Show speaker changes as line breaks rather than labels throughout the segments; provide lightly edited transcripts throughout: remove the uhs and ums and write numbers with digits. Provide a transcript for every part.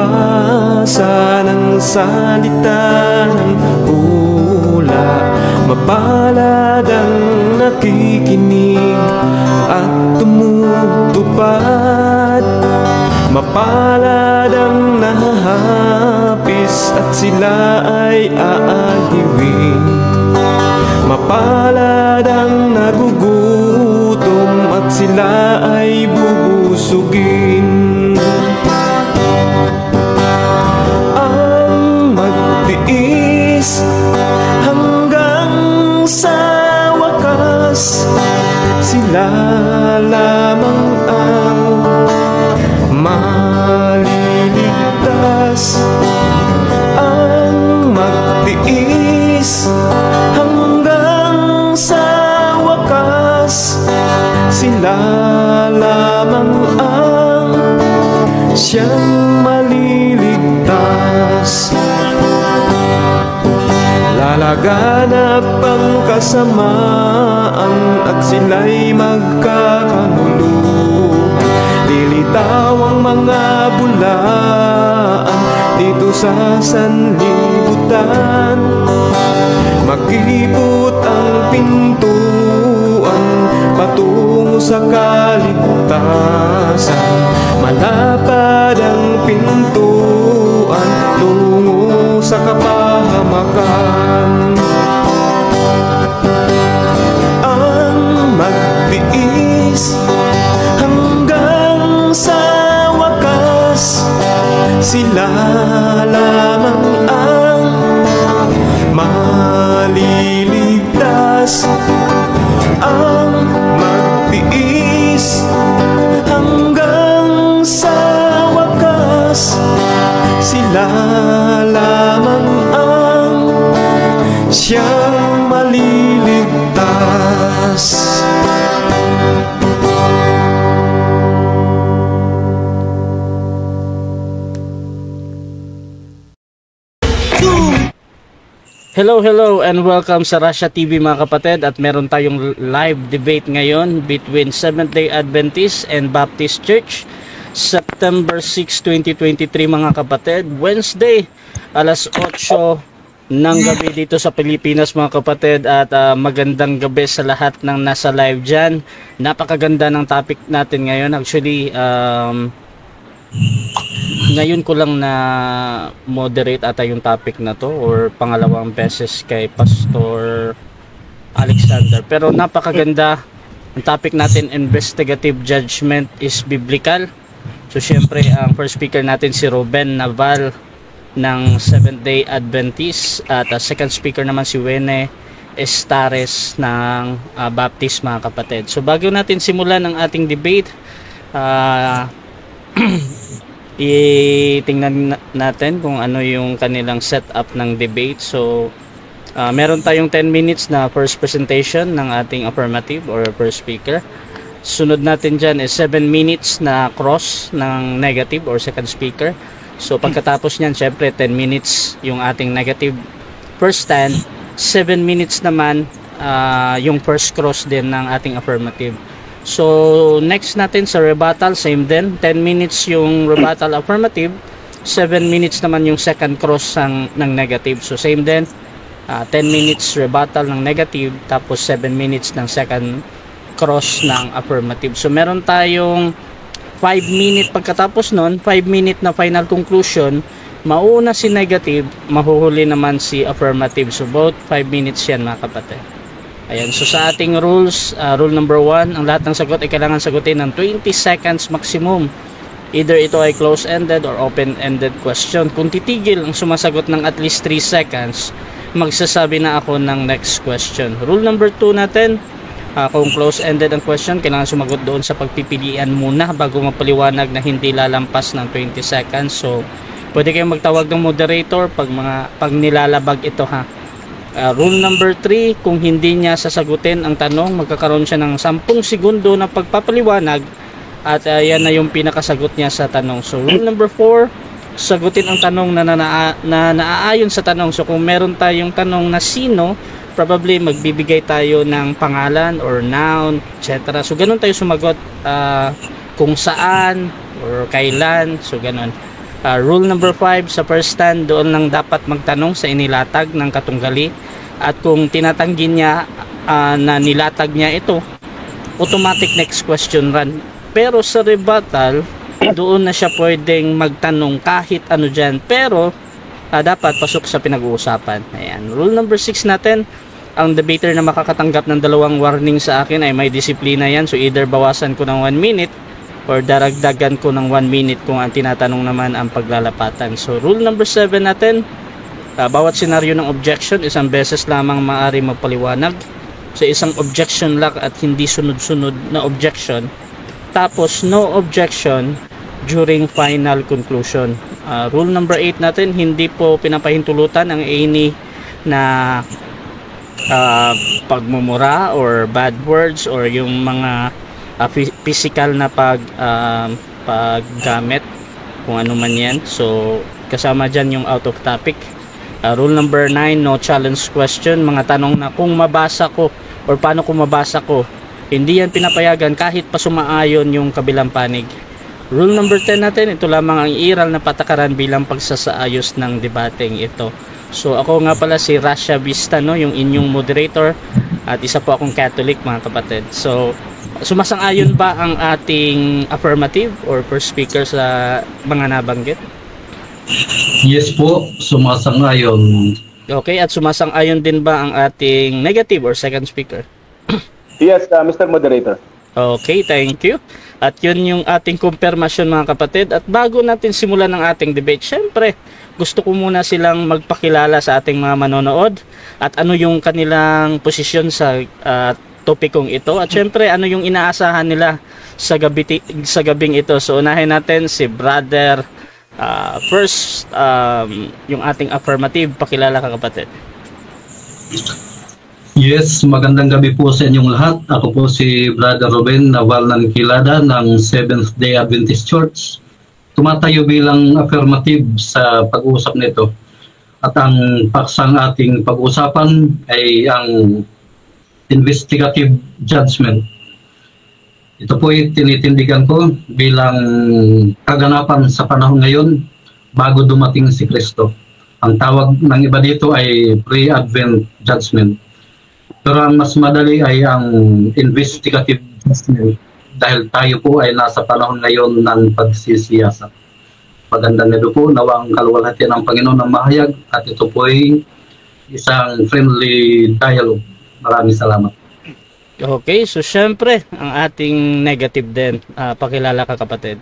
magbasa ng salita ng hula. Mapalad ang nakikinig at tumutupad. Mapalad ang nahahapis at sila ay aaliwin. Mapalad ang nagugutom at sila ay bubusugin. Ang magtiis hanggang sa wakas, sila lamang ang maliligtas. Ang magtiis hanggang sa wakas, sila lamang ang siyang maliligtas. Lalaganap ang kasamaan at sila'y magkakanuluhan. Lilitaw ang mga bulaan dito sa sanlibutan. Makipot ang pintuan patungo sa kaligtasan. Malapad ang pintuan tungo sa kapahamakan. Ang magtiis hanggang sa wakas, sila lamang ang maliligtas. Ang magtiis hanggang sa wakas, sila lamang ang siyang maliligtas.
Hello and welcome sa Russia TV mga kapatid, at meron tayong live debate ngayon between Seventh-day Adventist and Baptist Church, September 6, 2023 mga kapatid, Wednesday, alas 8 ng gabi dito sa Pilipinas mga kapatid. At magandang gabi sa lahat ng nasa live dyan. Napakaganda ng topic natin ngayon. Actually, ngayon ko lang na moderate ata yung topic na to, or pangalawang beses kay Pastor Alexander, pero napakaganda ang topic natin. Investigative judgment is biblical. So syempre ang first speaker natin si Ruben Naval ng Seventh-day Adventist, at second speaker naman si Wene Estares ng Baptist mga kapatid. So bago natin simulan ang ating debate, itingnan natin kung ano yung kanilang setup ng debate. So meron tayong 10 minutes na first presentation ng ating affirmative or first speaker. Sunod natin dyan is 7 minutes na cross ng negative or second speaker. So pagkatapos nyan, syempre 10 minutes yung ating negative first stand, 7 minutes naman yung first cross din ng ating affirmative. So next natin sa rebuttal, same din, 10 minutes yung rebuttal affirmative, 7 minutes naman yung second cross ng negative. So same din, 10 minutes rebuttal ng negative, tapos 7 minutes ng second cross ng affirmative. So meron tayong 5 minute pagkatapos nun, 5 minute na final conclusion. Mauna si negative, mahuhuli naman si affirmative. So both 5 minutes yan mga kapatid. Ayan, so sa ating rules, rule number 1, ang lahat ng sagot ay kailangan sagutin ng 20 seconds maximum. Either ito ay close-ended or open-ended question. Kung titigil ang sumasagot ng at least 3 seconds, magsasabi na ako ng next question. Rule number 2 natin, kung close-ended ang question, kailangan sumagot doon sa pagpipilian muna bago mapaliwanag na hindi lalampas ng 20 seconds. So pwede kayong magtawag ng moderator pag nilalabag ito ha. Rule number 3, kung hindi niya sasagutin ang tanong, magkakaroon siya ng 10 segundo na pagpapaliwanag, at yan na yung pinakasagot niya sa tanong. So rule number 4, sagutin ang tanong na naaayon sa tanong. So kung meron tayong tanong na sino, probably magbibigay tayo ng pangalan or noun, etc. So ganun tayo sumagot, kung saan or kailan, so ganun. Rule number 5, sa first stand, doon lang dapat magtanong sa inilatag ng katunggali. At kung tinatanggi niya na nilatag niya ito, automatic next question run. Pero sa rebuttal, doon na siya pwedeng magtanong kahit ano dyan. Pero dapat pasok sa pinag-uusapan. Ayan. Rule number 6 natin, ang debater na makakatanggap ng 2 warning sa akin ay may disiplina yan. So either bawasan ko ng 1 minute or daragdagan ko ng 1 minute kung ang tinatanong naman ang paglalapatan. So rule number 7 natin, bawat senaryo ng objection isang beses lamang maaari magpaliwanag. So isang objection lang at hindi sunod-sunod na objection. Tapos no objection during final conclusion. Rule number 8 natin, hindi po pinapahintulutan ang any na pagmumura or bad words or yung mga physical na paggamit kung ano man yan. So kasama dyan yung out of topic. Rule number 9, no challenge question. Mga tanong na kung mabasa ko or paano kung mabasa ko, hindi yan pinapayagan kahit pa sumaayon yung kabilang panig. Rule number 10 natin, ito lamang ang iral na patakaran bilang pagsasaayos ng debating ito. So ako nga pala si Rasha Vista, no, yung inyong moderator, at isa po akong Catholic, mga kapatid. So sumasang-ayon ba ang ating affirmative or first speaker sa mga nabanggit?
Yes po, sumasang-ayon.
Okay, at sumasang-ayon din ba ang ating negative or second speaker?
Yes, Mr. Moderator.
Okay, thank you. At yun yung ating kumpirmasyon, mga kapatid. At bago natin simulan ng ating debate, syempre, gusto ko muna silang magpakilala sa ating mga manonood at ano yung kanilang posisyon sa topikong ito. At syempre, ano yung inaasahan nila sa gabing ito. So, unahin natin si Brother first, yung ating affirmative. Pakilala ka, kapatid.
Yes, magandang gabi po sa inyong lahat. Ako po si Brother Ruben Naval ng Kilada ng Seventh Day Adventist Church. Tumatayo bilang affirmative sa pag-uusap nito. At ang paksang ating pag-uusapan ay ang investigative judgment. Ito po ay tinitindigan ko bilang kaganapan sa panahon ngayon bago dumating si Kristo. Ang tawag ng iba dito ay pre-advent judgment. Pero ang mas madali ay ang investigative judgment dahil tayo po ay nasa panahon ngayon ng pagsisiyasat. Magandang gabi po, nawang kaluwalhati ng Panginoon ng mahayag at ito po ay isang friendly dialogue. Maraming salamat.
Okay, so syempre, ang ating negative din. Pakilala ka, kapatid.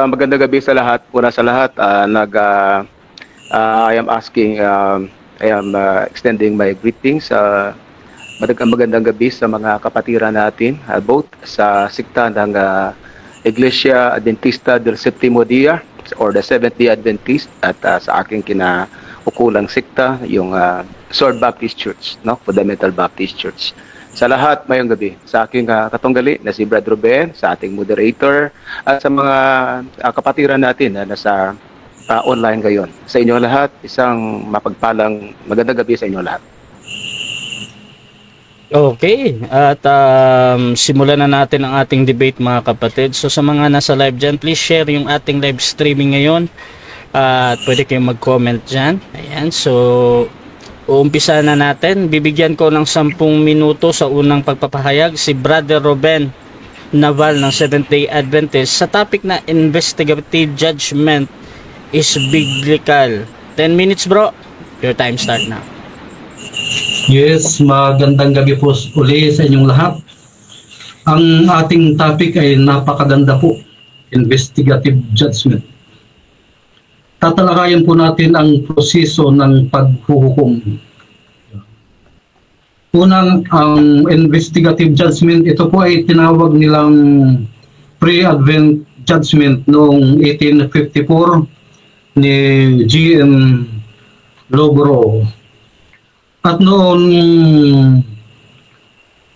Magandang gabi sa lahat. Una sa lahat, I am asking, I am extending my greetings. Magandang gabi sa mga kapatiran natin, both sa sikta ng Iglesia Adventista del Séptimo Día or the Seventh-day Adventist at sa aking kinaukulang sikta, yung Sword Baptist Church, no? Fundamental Baptist Church. Sa lahat, mayong gabi. Sa aking katunggali na si Brother Ruben, sa ating moderator, at sa mga kapatiran natin na nasa online ngayon. Sa inyo lahat, isang mapagpalang magandang gabi sa inyo lahat.
Okay, at simulan na natin ang ating debate, mga kapatid. So sa mga nasa live dyan, please share yung ating live streaming ngayon. At pwede kayong mag-comment dyan. Ayan, so uumpisa na natin. Bibigyan ko ng 10 minuto sa unang pagpapahayag si Brother Ruben Naval ng Seventh-day Adventist sa topic na investigative judgment is biblical. 10 minutes, bro. Your time start now.
Yes, magandang gabi po uli sa inyong lahat. Ang ating topic ay napakaganda po, investigative judgment. Tatalakayan po natin ang proseso ng paghuhukom. Unang, ang investigative judgment, ito po ay tinawag nilang pre-advent judgment noong 1854 ni G.M. Lobro. At noong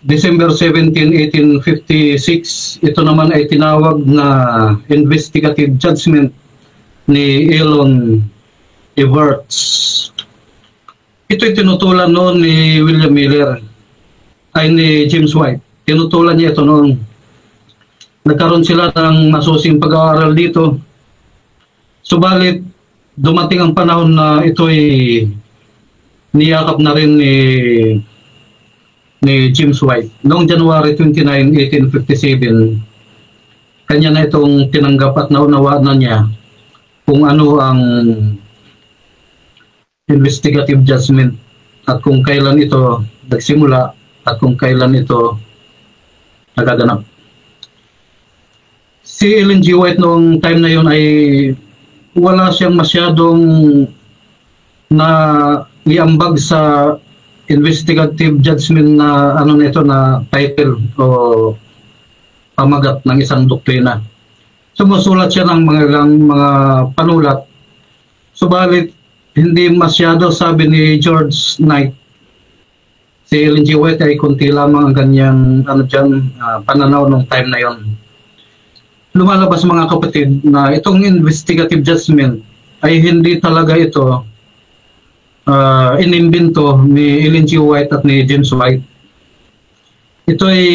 December 17, 1856, ito naman ay tinawag na investigative judgment ni Elon Everts. Ito'y tinutulan noon ni William Miller, ay ni James White. Tinutulan niya ito noon. Nagkaroon sila ng masusing pag-aaral dito Subalit, dumating ang panahon na ito'y niyakap na rin ni James White. Noong January 29, 1857, kanya na itong tinanggap at naunawaan na niya kung ano ang investigative judgment at kung kailan ito nagsimula at kung kailan ito nagaganap. Si Ellen G. White noong time na yun ay wala siyang masyadong na iambag sa investigative judgment na ano nito na title o pamagat ng isang doktrina. Sumusulat siya ng mga panulat. Subalit hindi masyado, sabi ni George Knight, si Ellen G. White ay kunti lamang ang kanyang pananaw nung time na yon. Lumalabas mga kapatid na itong investigative judgment ay hindi talaga ito inimbento ni Ellen G. White at ni James White. Ito ay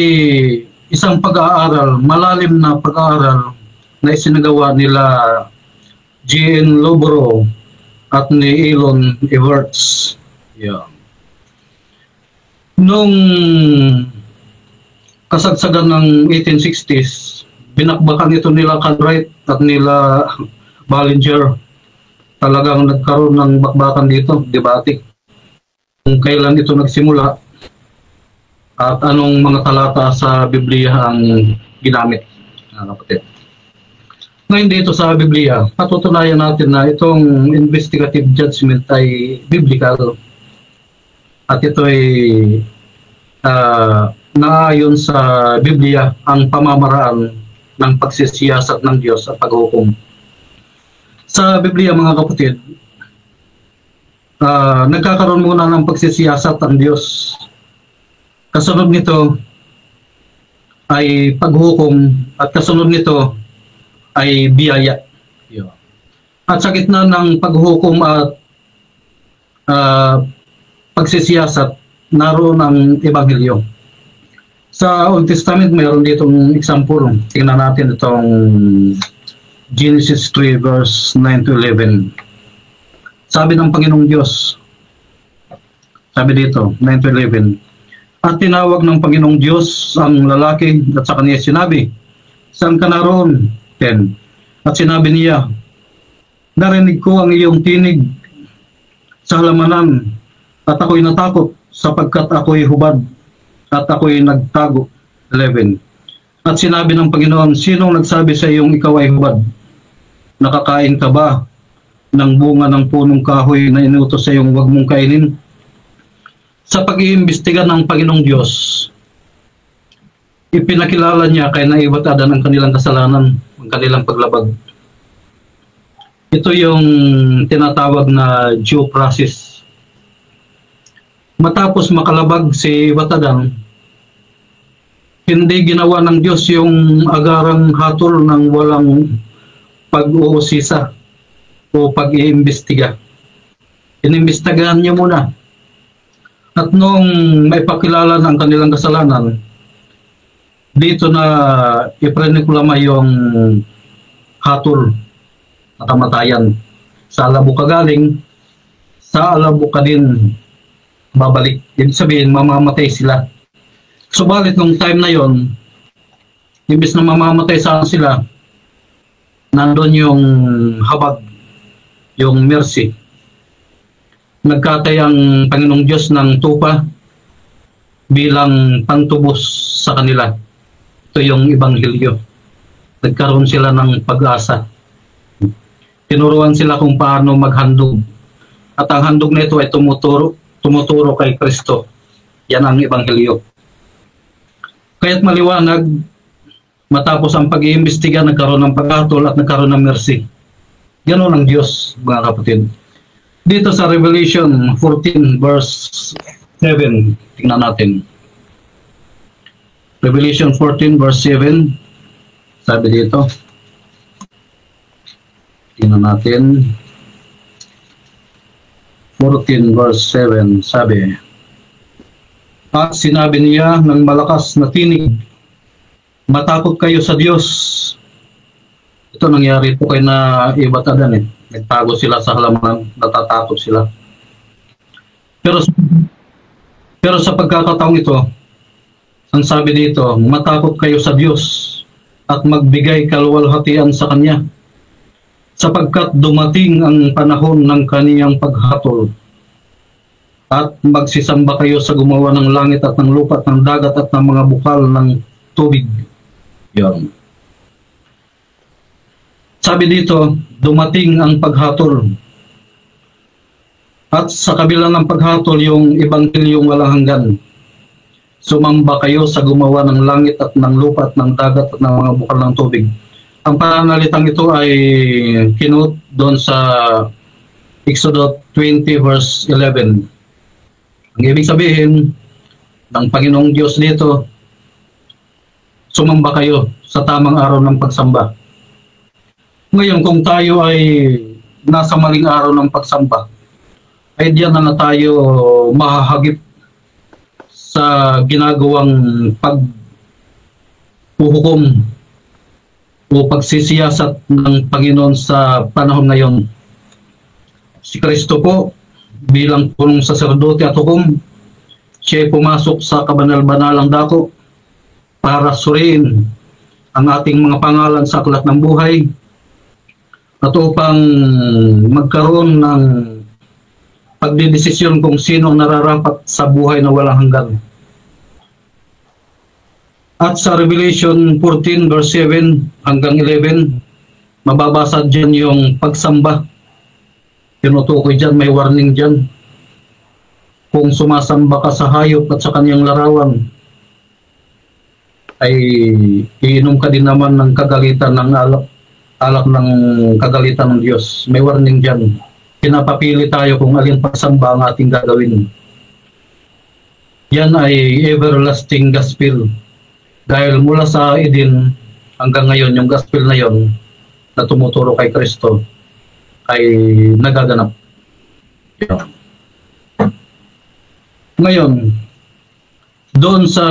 isang pag-aaral, malalim na pag-aaral na isinagawa nila G.N. Loboro at ni Elon Everts. Yeah. Nung kasagsagan ng 1860s, binakbakan ito nila Cartwright at nila Ballinger. Talagang nagkaroon ng bakbakan dito, debate. Kung kailan ito nagsimula at anong mga talata sa Biblia ang ginamit. Kapatid. Ngayon dito sa Biblia, patutunayan natin na itong investigative judgment ay biblical at ito ay naayon sa Biblia ang pamamaraan ng pagsisiyasat ng Diyos sa paghukom. Sa Biblia mga kapatid, nagkakaroon muna ng pagsisiyasat ang Diyos. Kasunod nito ay paghukom at kasunod nito ay biyaya. At sa gitna ng paghukom at pagsisiyasat, naroon ang Ebanghelyo. Sa Old Testament, mayroon ditong example. Tingnan natin itong Genesis 3 verse 9 to 11. Sabi ng Panginoong Diyos, sabi dito, 9 to 11, at tinawag ng Panginoong Diyos ang lalaki at sa kanya sinabi, saan ka naroon? 10. At sinabi niya, narinig ko ang iyong tinig sa halamanan at ako'y natakot sapagkat ako'y hubad at ako'y nagtago. 11. At sinabi ng Panginoon, sinong nagsabi sa iyong ikaw ay hubad? Nakakain ka ba ng bunga ng punong kahoy na inutos sa iyong huwag mong kainin? Sa pag-iimbestiga ng Panginoong Diyos, ipinakilala niya kay Naibat Adan ang kanilang kasalanan, ang kanilang paglabag. Ito yung tinatawag na due process. Matapos makalabag si Adan, hindi ginawa ng Diyos yung agarang hatol ng walang pag-uusisa o pag-iimbestiga. Inimbestigahan niya muna. At nung may pakilala ng kanilang kasalanan, dito na ipreniklama yung hatol at kamatayan. Sa alabo ka galing, sa alabo ka din babalik. Ibig sabihin, mamamatay sila. Subalit nung time na yon, imbes na mamamatay sila, nandun yung habag, yung mercy. Nagkatay ang Panginoong Diyos ng tupa bilang pantubos sa kanila. Ito yung Ebanghelyo. Nagkaroon sila ng pag-asa. Tinuruan sila kung paano maghandog. At ang handog na ito ay tumuturo kay Kristo. Yan ang Ebanghelyo. Kaya't maliwanag, matapos ang pag-iimbestiga, nagkaroon ng paghatol at nagkaroon ng mercy. Ganon ang Diyos, mga kapatid. Dito sa Revelation 14 verse 7, tingnan natin. Revelation 14 verse 7, sabi dito. Tingnan natin. 14 verse 7, sabi, at sinabi niya ng malakas na tinig, matakot kayo sa Diyos Ito nangyari po kay na Ibatadan eh. Nagtago sila sa halaman, natatakot sila. Pero sa pagkakataong ito, ang sabi dito, matakot kayo sa Diyos at magbigay kaluwalhatian sa Kanya, sapagkat dumating ang panahon ng Kaniyang paghatol, at magsisamba kayo sa gumawa ng langit at ng lupa at ng dagat at ng mga bukal ng tubig. Yan. Sabi dito, dumating ang paghatol. At sa kabila ng paghatol, yung ebanghilyong walang hanggan. Sumamba kayo sa gumawa ng langit at ng lupa at ng dagat at ng mga bukal ng tubig. Ang pananalitang ito ay kinuot doon sa Exodus 20 verse 11. Ang ibig sabihin ng Panginoong Diyos dito, sumamba kayo sa tamang araw ng pagsamba. Ngayon, kung tayo ay nasa maling araw ng pagsamba, ay diyan na tayo mahahagip sa ginagawang paghuhukom o pagsisiyasat ng Panginoon sa panahon ngayon. Si Kristo po, bilang punong saserdote at hukom, siya ay pumasok sa kabanal-banalang dako para suriin ang ating mga pangalan sa aklat ng buhay at upang magkaroon ng pagdidesisyon kung sino ang nararapat sa buhay na walang hanggan. At sa Revelation 14 verse 7 hanggang 11, mababasa dyan yung pagsamba. Tinutukoy dyan, may warning dyan. Kung sumasamba ka sa hayop at sa kanyang larawan, ay iinom ka din naman ng kagalitan ng alak ng kagalitan ng Diyos. May warning dyan. Pinapapili tayo kung alin pagsamba ang ating gagawin. Yan ay everlasting gospel. Dahil mula sa Eden hanggang ngayon, yung gospel na yon na tumuturo kay Kristo ay nagaganap. Ngayon, doon sa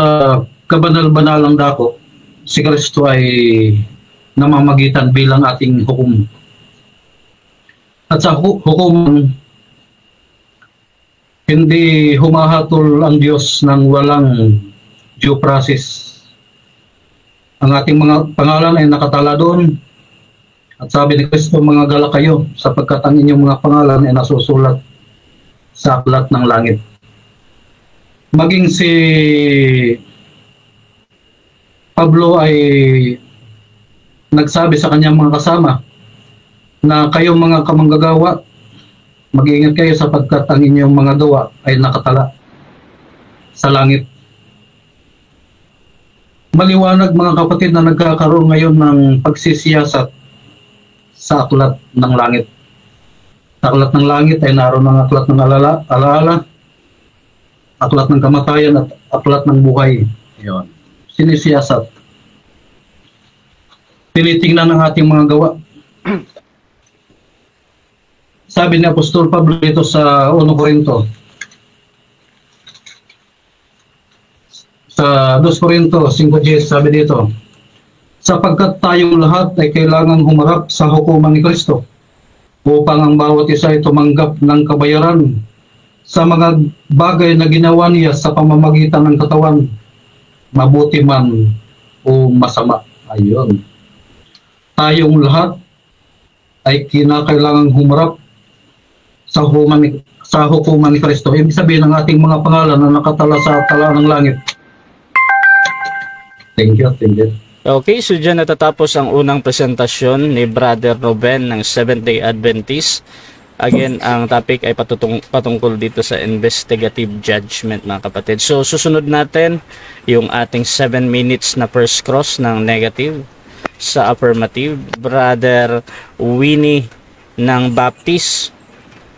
kabanal-banalang dako, si Kristo ay namamagitan bilang ating hukom. At sa hukom, hindi humahatol ang Diyos ng walang due process. Ang ating mga pangalan ay nakatala doon. At sabi ni Kristo, mga galak kayo, sapagkat ang inyong mga pangalan ay nasusulat sa aklat ng langit. Maging si Pablo ay nagsabi sa kanyang mga kasama na kayong mga kamanggagawa, mag-iingat kayo sapagkat ang inyong mga gawa ay nakatala sa langit. Maliwanag mga kapatid na nagkakaroon ngayon ng pagsisiyasat sa aklat ng langit. Sa aklat ng langit ay naroon ang aklat ng alaala, aklat ng kamatayan at aklat ng buhay. Yun. Sinisiyasat. Tinitingnan ang ating mga gawa. Sabi ni Apostol Pablo dito sa 1 Corinto. Sa 2 Corinto 5:10 sabi dito, sapagkat tayong lahat ay kailangang humarap sa hukuman ni Kristo upang ang bawat isa ay tumanggap ng kabayaran sa mga bagay na ginawa niya sa pamamagitan ng katawan, mabuti man o masama. Ayun. Tayong lahat ay kinakailangang humarap sa hukuman ni Kristo. Ibig sabihin ng ating mga pangalan na nakatala sa tala ng langit. Thank you.
Okay, so dyan natatapos ang unang presentasyon ni Brother Ruben ng Seventh-day Adventist. Again, ang topic ay patungkol dito sa investigative judgment, mga kapatid. So, susunod natin yung ating 7 minutes na first cross ng negative sa affirmative. Brother Winnie ng Baptist,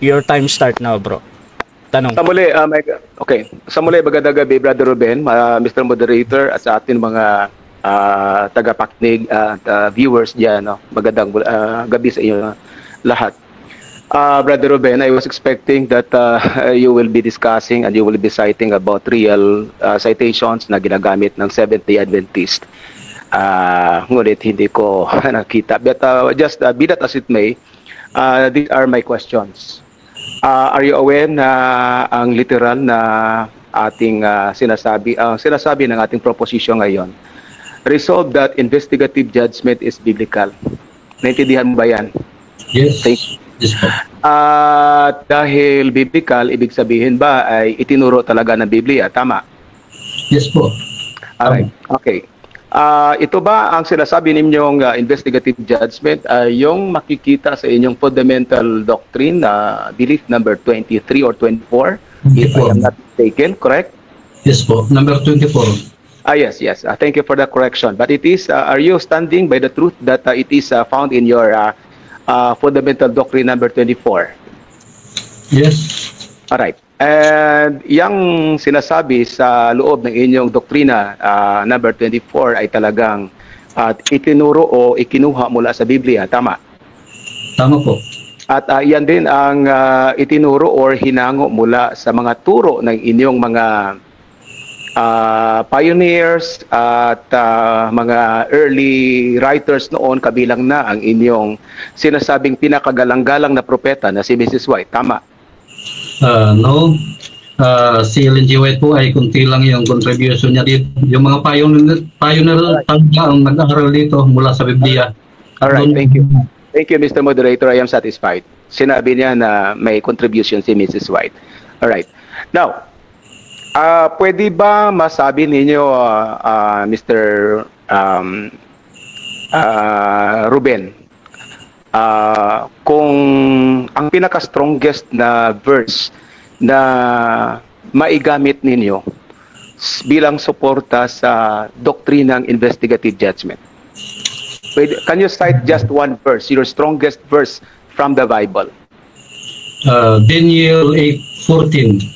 your time start now, bro. Tanong.
Sa muli, okay. Sa muli, magandang gabi, Brother Ruben, Mr. Moderator, at sa ating mga tagapakinig at viewers dyan. No? Magandang gabi sa inyo lahat. Brother Ruben, I was expecting that you will be discussing and you will be citing about real citations na ginagamit ng Seventh-day Adventist. Ngunit hindi ko nakita. But just be that as it may, these are my questions. Are you aware na ang literal na ating sinasabi ng ating proposition ngayon, resolve that investigative judgment is biblical? Naintindihan mo ba yan?
Yes. Yes po.
Dahil biblical, ibig sabihin ba ay itinuro talaga ng Biblia? Tama?
Yes po.
Alright. Okay. Ito ba ang sinasabi ninyong investigative judgment yung makikita sa inyong fundamental doctrine belief number 23 or 24? If I am not mistaken, correct?
Yes po, number 24.
Yes. Thank you for the correction. But it is, are you standing by the truth that it is found in your fundamental doctrine number 24?
Yes.
Alright. And yung sinasabi sa loob ng inyong doktrina number 24 ay talagang itinuro o ikinuha mula sa Biblia, tama?
Tama po.
At yan din ang itinuro or hinango mula sa mga turo ng inyong mga pioneers at mga early writers noon, kabilang na ang inyong sinasabing pinakagalang-galang na propeta na si Mrs. White, tama?
No. Si Ellen G. White po ay kunti lang yung contribution niya dito. Yung mga pioneer talaga ang nag-aaral dito mula sa Biblia.
Alright, thank you. Thank you, Mr. Moderator. I am satisfied. Sinabi niya na may contribution si Mrs. White. Alright. Now, pwede ba masabi ninyo, Mr. Ruben, kung ang pinaka-strongest na verse na maigamit ninyo bilang suporta sa doktrinang investigative judgment? Can you cite just one verse, your strongest verse from the Bible?
Daniel 8:14.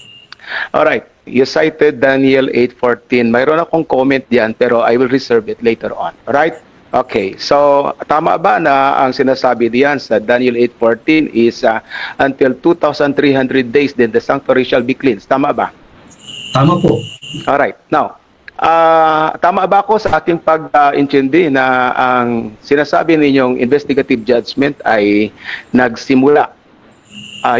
Alright, you cited Daniel 8:14. Mayroon akong comment diyan pero I will reserve it later on. Alright? Okay, so tama ba na ang sinasabi diyan sa Daniel 8:14 is until 2,300 days then the sanctuary shall be cleansed? Tama ba?
Tama po.
Alright, now, tama ba ako sa aking pag-intindi na ang sinasabi ninyong investigative judgment ay nagsimula?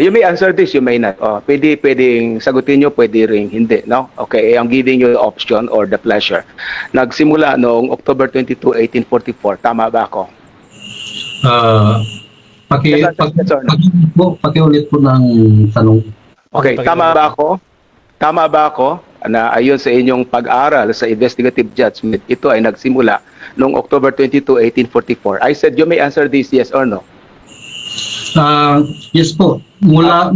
You may answer this, you may not. Pwedeng sagutin nyo, pwede ring hindi, no? Okay, I'm giving you the option or the pleasure. Nagsimula noong October 22, 1844. Tama ba ako?
Pakiulit po ng tanong.
Okay, tama ba ako? Tama ba ako na ayon sa inyong pag-aral sa investigative judgment, ito ay nagsimula noong October 22, 1844? I said you may answer this yes or no.
Yes po. Mula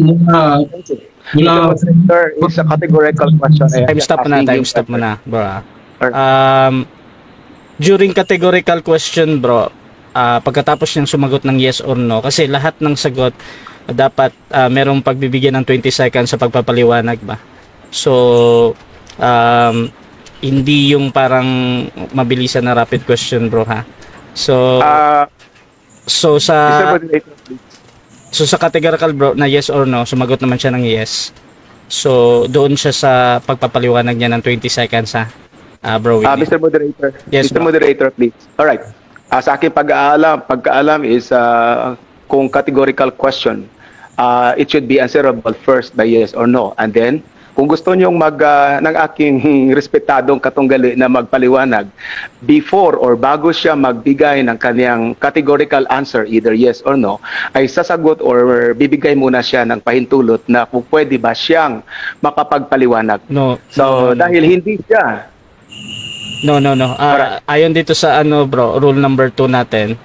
sir, it's a categorical question.
Time stop muna, bro. During categorical question, bro, pagkatapos niyang sumagot ng yes or no, kasi lahat ng sagot dapat merong pagbibigyan ng 20 seconds sa pagpapaliwanag ba. So hindi yung parang mabilisan na rapid question, bro, ha. So sa categorical, bro, na yes or no, sumagot naman siya ng yes. So doon siya sa pagpapaliwanag niya ng 20 seconds, ha. Bro,
Mr. Moderator.
Yes,
Mr.
bro.
Moderator, please. All right. Sa akin pagkaalam is kung categorical question, it should be answerable first by yes or no, and then kung gusto niyong ng aking respetadong katunggali na magpaliwanag before or bago siya magbigay ng kanyang categorical answer, either yes or no, ay sasagot or bibigay muna siya ng pahintulot na kung pwede ba siyang makapagpaliwanag.
No.
So, dahil hindi siya.
No. Ayon dito sa bro, rule number 2 natin,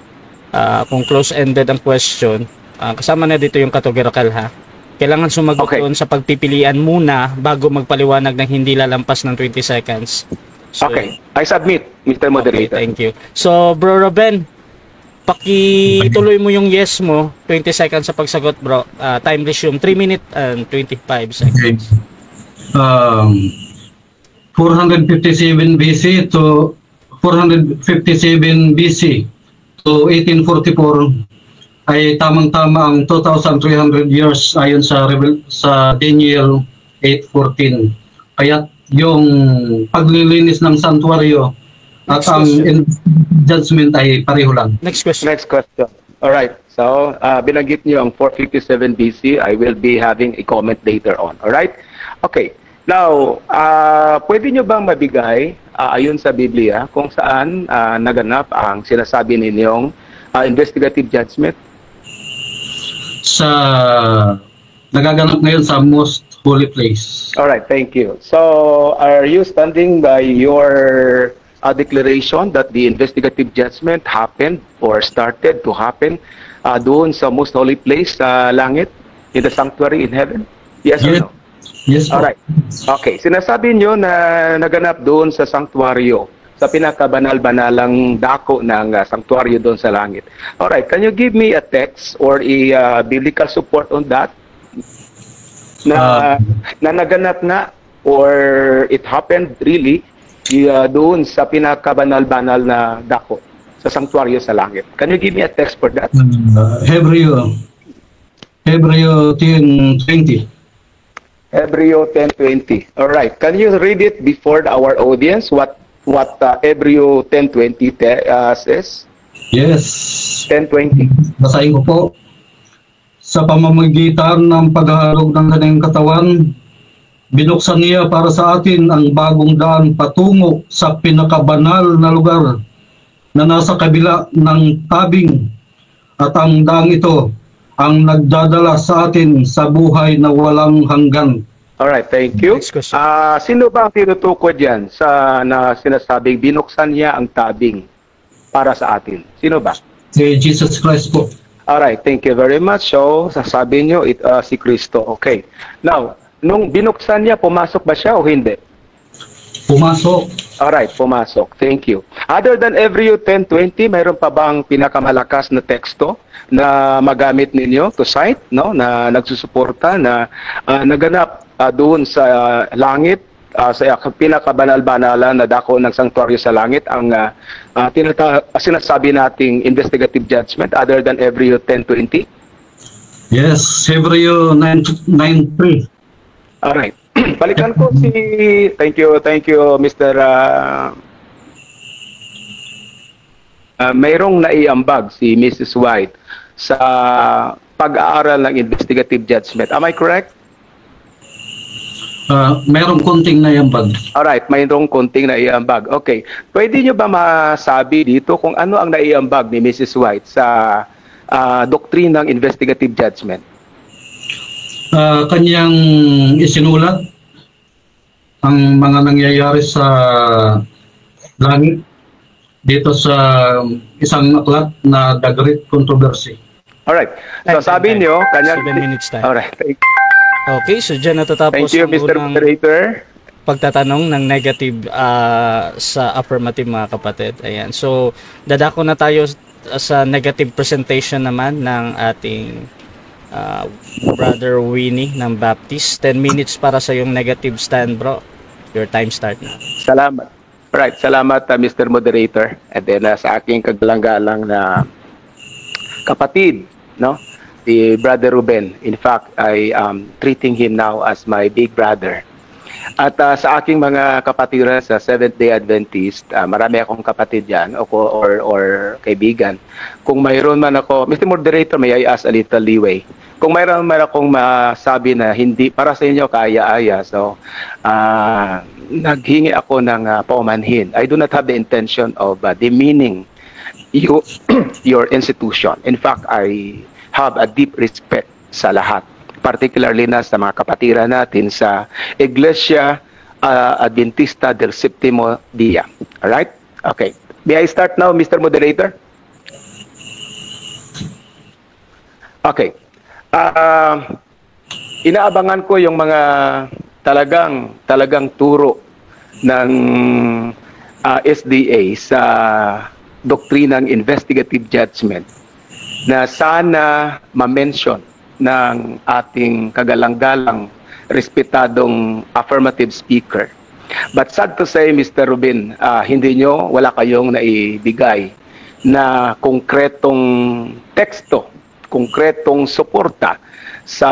kung close-ended ang question, kasama na dito yung categorical, ha. Kailangan sumagot doon sa pagpipilian muna bago magpaliwanag ng hindi lalampas ng 20 seconds. So,
okay, I submit, Mr. Moderator.
Okay, thank you. So, Bro Ruben, pakituloy mo yung yes mo, 20 seconds sa pagsagot, bro. Time resume, 3 minutes and 25 seconds.
457 BC to 457 BC to 1844 ay tamang-tama ang 2,300 years ayon sa Daniel 8:14. Kaya yung paglilinis ng santuaryo At
Next
ang
question.
judgment ay pareho lang.
Next question.
Next question. All right. So, binanggit niyo ang 457 BC. I will be having a comment later on. All right? Okay. Now, pwede niyo bang mabigay ayon sa Biblia kung saan naganap ang sinasabi ninyong investigative judgment?
Sa nagaganap ngayon sa most holy place.
All right, thank you. So, are you standing by your declaration that the investigative judgment happened or started to happen doon sa most holy place sa langit, in the sanctuary in heaven? Yes or no?
Yes po.
All right. Okay, sinasabi niyo na naganap doon sa sanctuaryo, sa pinakabanal-banalang dako ng sanctuaryo doon sa langit. All right, can you give me a text or a biblical support on that? Na naganap na or it happened really doon sa pinakabanal-banal na dako sa sanctuaryo sa langit. Can you give me a text for that?
Hebreo 10:20.
Hebreo 10:20. All right. Can you read it before our audience what Hebreo 10:20 says?
Yes.
10:20.
Basahin ko po. Sa pamamagitan ng paghaharog ng kanyang katawan, binuksan niya para sa atin ang bagong daan patungo sa pinakabanal na lugar na nasa kabila ng tabing, at ang daang ito ang nagdadala sa atin sa buhay na walang hanggan.
All right, thank you.
Next question.
Sino ba ang tinutukoy diyan sa na sinasabing binuksan niya ang tabing para sa atin? Sino ba?
Si Jesus Christ po.
All right, thank you very much. So, sasabi niyo si Kristo. Okay. Now, nung binuksan niya, pumasok ba siya o hindi?
Pumasok.
Alright, pumasok. Thank you. Other than Hebreo 10:20, mayroon pa bang pinakamalakas na teksto na magamit ninyo to cite, no, na nagsusuporta na naganap doon sa langit, sa pinakabanal-banalan na dako ng sanctuaryo sa langit, ang sinasabi nating investigative judgment other than Hebreo 10:20?
Yes, Hebreo 9:3.
Alright. Balikan ko thank you, Mr. Mayroong naiambag si Mrs. White sa pag-aaral ng investigative judgment. Am I correct?
Mayroong konting naiambag.
Alright, mayroong konting naiambag. Okay. Pwede nyo ba masabi dito kung ano ang naiambag ni Mrs. White sa doktrinang investigative judgment?
Kanyang isinulat ang mga nangyayari sa langit dito sa isang aklat na The Great Controversy.
Alright. So sabi niyo, kanyang
7 minutes time.
Alright.
Okay, so dyan natatapos
Thank you,
ang
Mr.
unang
Moderator.
pagtatanong ng negative sa affirmative, mga kapatid. Ayan. So, dadako na tayo sa negative presentation naman ng ating Brother Winnie ng Baptist. 10 minutes para sa yung negative stand, bro. Your time start na.
Salamat. Right, salamat Mr. Moderator. And then sa aking kagalang-galang na kapatid, no? Si Brother Ruben. In fact, I am treating him now as my big brother. At sa aking mga kapatiran sa Seventh-day Adventist, marami akong kapatid diyan or kaibigan. Kung mayroon man ako, Mr. Moderator, may I ask a little leeway? Kung mayroon man akong masabi na hindi para sa inyo kaaya-aya, so naghingi ako ng paumanhin. I do not have the intention of demeaning you, your institution. In fact, I have a deep respect sa lahat, particularly na sa mga kapatiran natin sa Iglesia Adventista del Séptimo Día. Alright? Okay. May I start now, Mr. Moderator? Okay. Inaabangan ko yung mga talagang turo ng SDA sa doktrinang investigative judgment na sana ma-mention ng ating kagalang-galang respetadong affirmative speaker. But sad to say, Mr. Ruben, wala kayong naibigay na konkretong teksto, konkretong suporta sa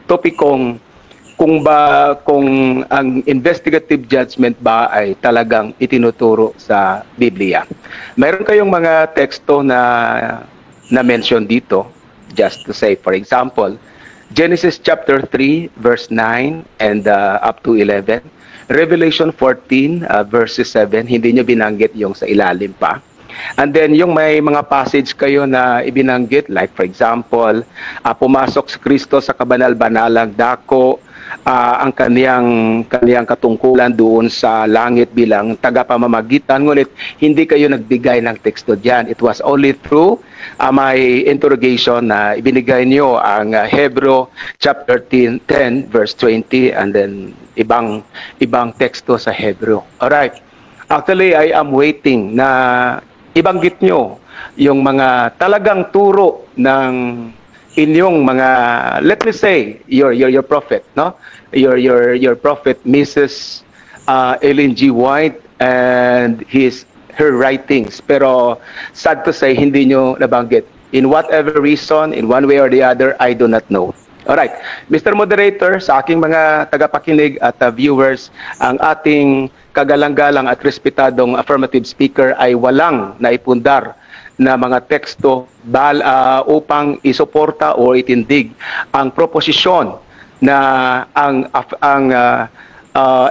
topikong kung ang investigative judgment ba ay talagang itinuturo sa Biblia. Mayroon kayong mga teksto na mention dito, just to say, for example, Genesis chapter 3 verse 9 and up to 11, Revelation 14 verses 7, hindi nyo binanggit yung sa ilalim pa. And then yung may mga passage kayo na ibinanggit, like for example, pumasok si Kristo sa kabanal-banalang dako, ang kaniyang katungkulan doon sa langit bilang tagapamamagitan, ngunit hindi kayo nagbigay ng teksto diyan. It was only through my interrogation na ibinigay niyo ang Hebrew chapter 10 verse 20 and then ibang teksto sa Hebrew. Alright. Actually, I am waiting na ibanggit nyo yung mga talagang turo ng inyong mga, let me say, your prophet, no? Your prophet, Mrs. Ellen G. White and her writings. Pero sad to say, hindi nyo nabanggit. In whatever reason, in one way or the other, I do not know. Alright, Mr. Moderator, sa aking mga tagapakinig at viewers, ang ating kagalang-galang at respetadong affirmative speaker ay walang naipundar na mga teksto upang isuporta o itindig ang proposisyon na ang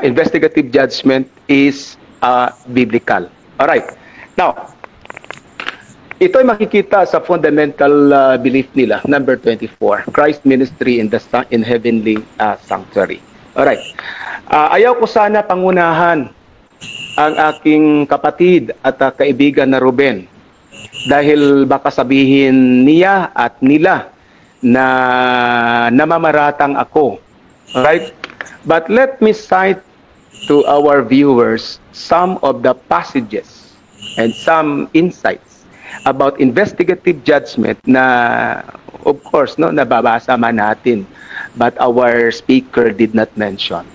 investigative judgment is biblical. Alright, now, ito ay makikita sa fundamental belief nila, number 24, Christ ministry in heavenly sanctuary. Alright. Ayaw ko sana pangunahan ang aking kapatid at kaibigan na Ruben dahil baka sabihin niya at nila na namamaratang ako. Alright? But let me cite to our viewers some of the passages and some insights about investigative judgment na, of course, no, nababasa man natin, but our speaker did not mention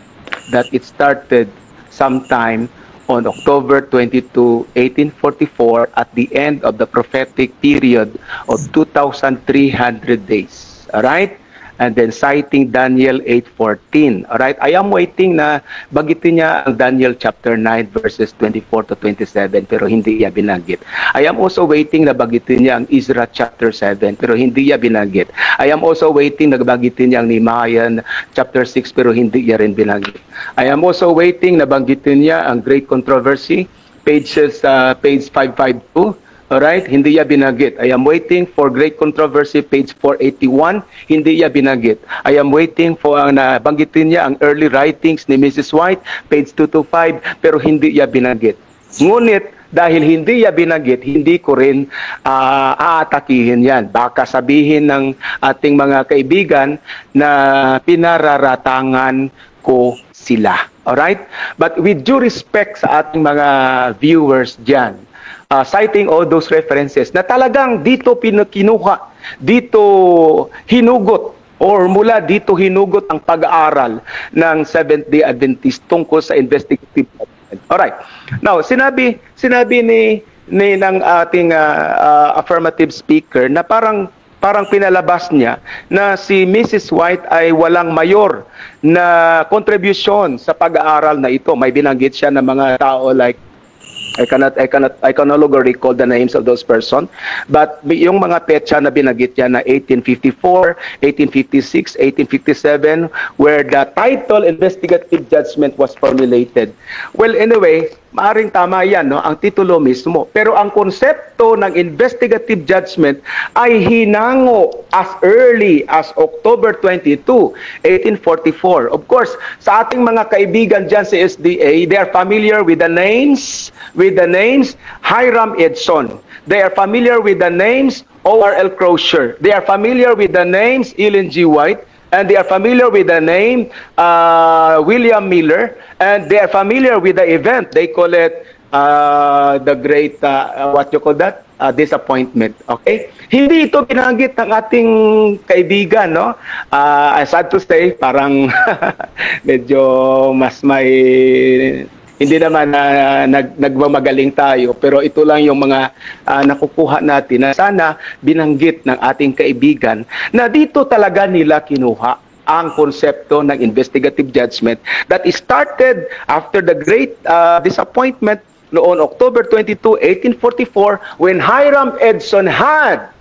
that it started sometime on October 22, 1844 at the end of the prophetic period of 2,300 days. Alright? And then citing Daniel 8:14. Alright? I am waiting na bagitin niya ang Daniel chapter 9 verses 24 to 27 pero hindi niya binanggit. I am also waiting na bagitin niya ang Ezra chapter 7 pero hindi niya binanggit. I am also waiting na bagitin niya ang Nehemiah chapter 6 pero hindi niya rin binanggit. I am also waiting na banggitin niya ang Great Controversy, page 552. Alright, hindi niya binanggit. I am waiting for Great Controversy, page 481. Hindi niya binanggit. I am waiting for banggitin niya ang early writings ni Mrs. White, page 225, pero hindi niya binanggit. Ngunit, dahil hindi niya binanggit, hindi ko rin aatakihin yan. Baka sabihin ng ating mga kaibigan na pinararatangan ko sila. Alright? But with due respect sa ating mga viewers dyan, citing all those references na talagang dito kinuha, dito hinugot, or mula dito hinugot ang pag-aaral ng Seventh-day Adventist tungkol sa investigative judgment. Alright. Now, sinabi ng ating affirmative speaker na parang pinalabas niya na si Mrs. White ay walang mayor na contribution sa pag-aaral na ito. May binanggit siya ng mga tao like I can no longer recall the names of those person, but yung mga petsa na binanggit niya na 1854, 1856, 1857, where the title investigative judgment was formulated. Well, anyway, maaring tama yan, no? Ang titulo mismo. Pero ang konsepto ng investigative judgment ay hinango as early as October 22, 1844. Of course, sa ating mga kaibigan dyan sa SDA, they are familiar with the names Hiram Edson. They are familiar with the names O.R.L. Crozier. They are familiar with the names Ellen G. White. And they are familiar with the name William Miller, and they are familiar with the event. They call it the great, what you call that? Disappointment. Okay? Hindi ito binanggit ng ating kaibigan, no? Sad to say, parang medyo mas may... Hindi naman nagmamagaling tayo, pero ito lang yung mga nakukuha natin na sana binanggit ng ating kaibigan na dito talaga nila kinuha ang konsepto ng investigative judgment that is started after the great disappointment noon October 22, 1844 when Hiram Edson had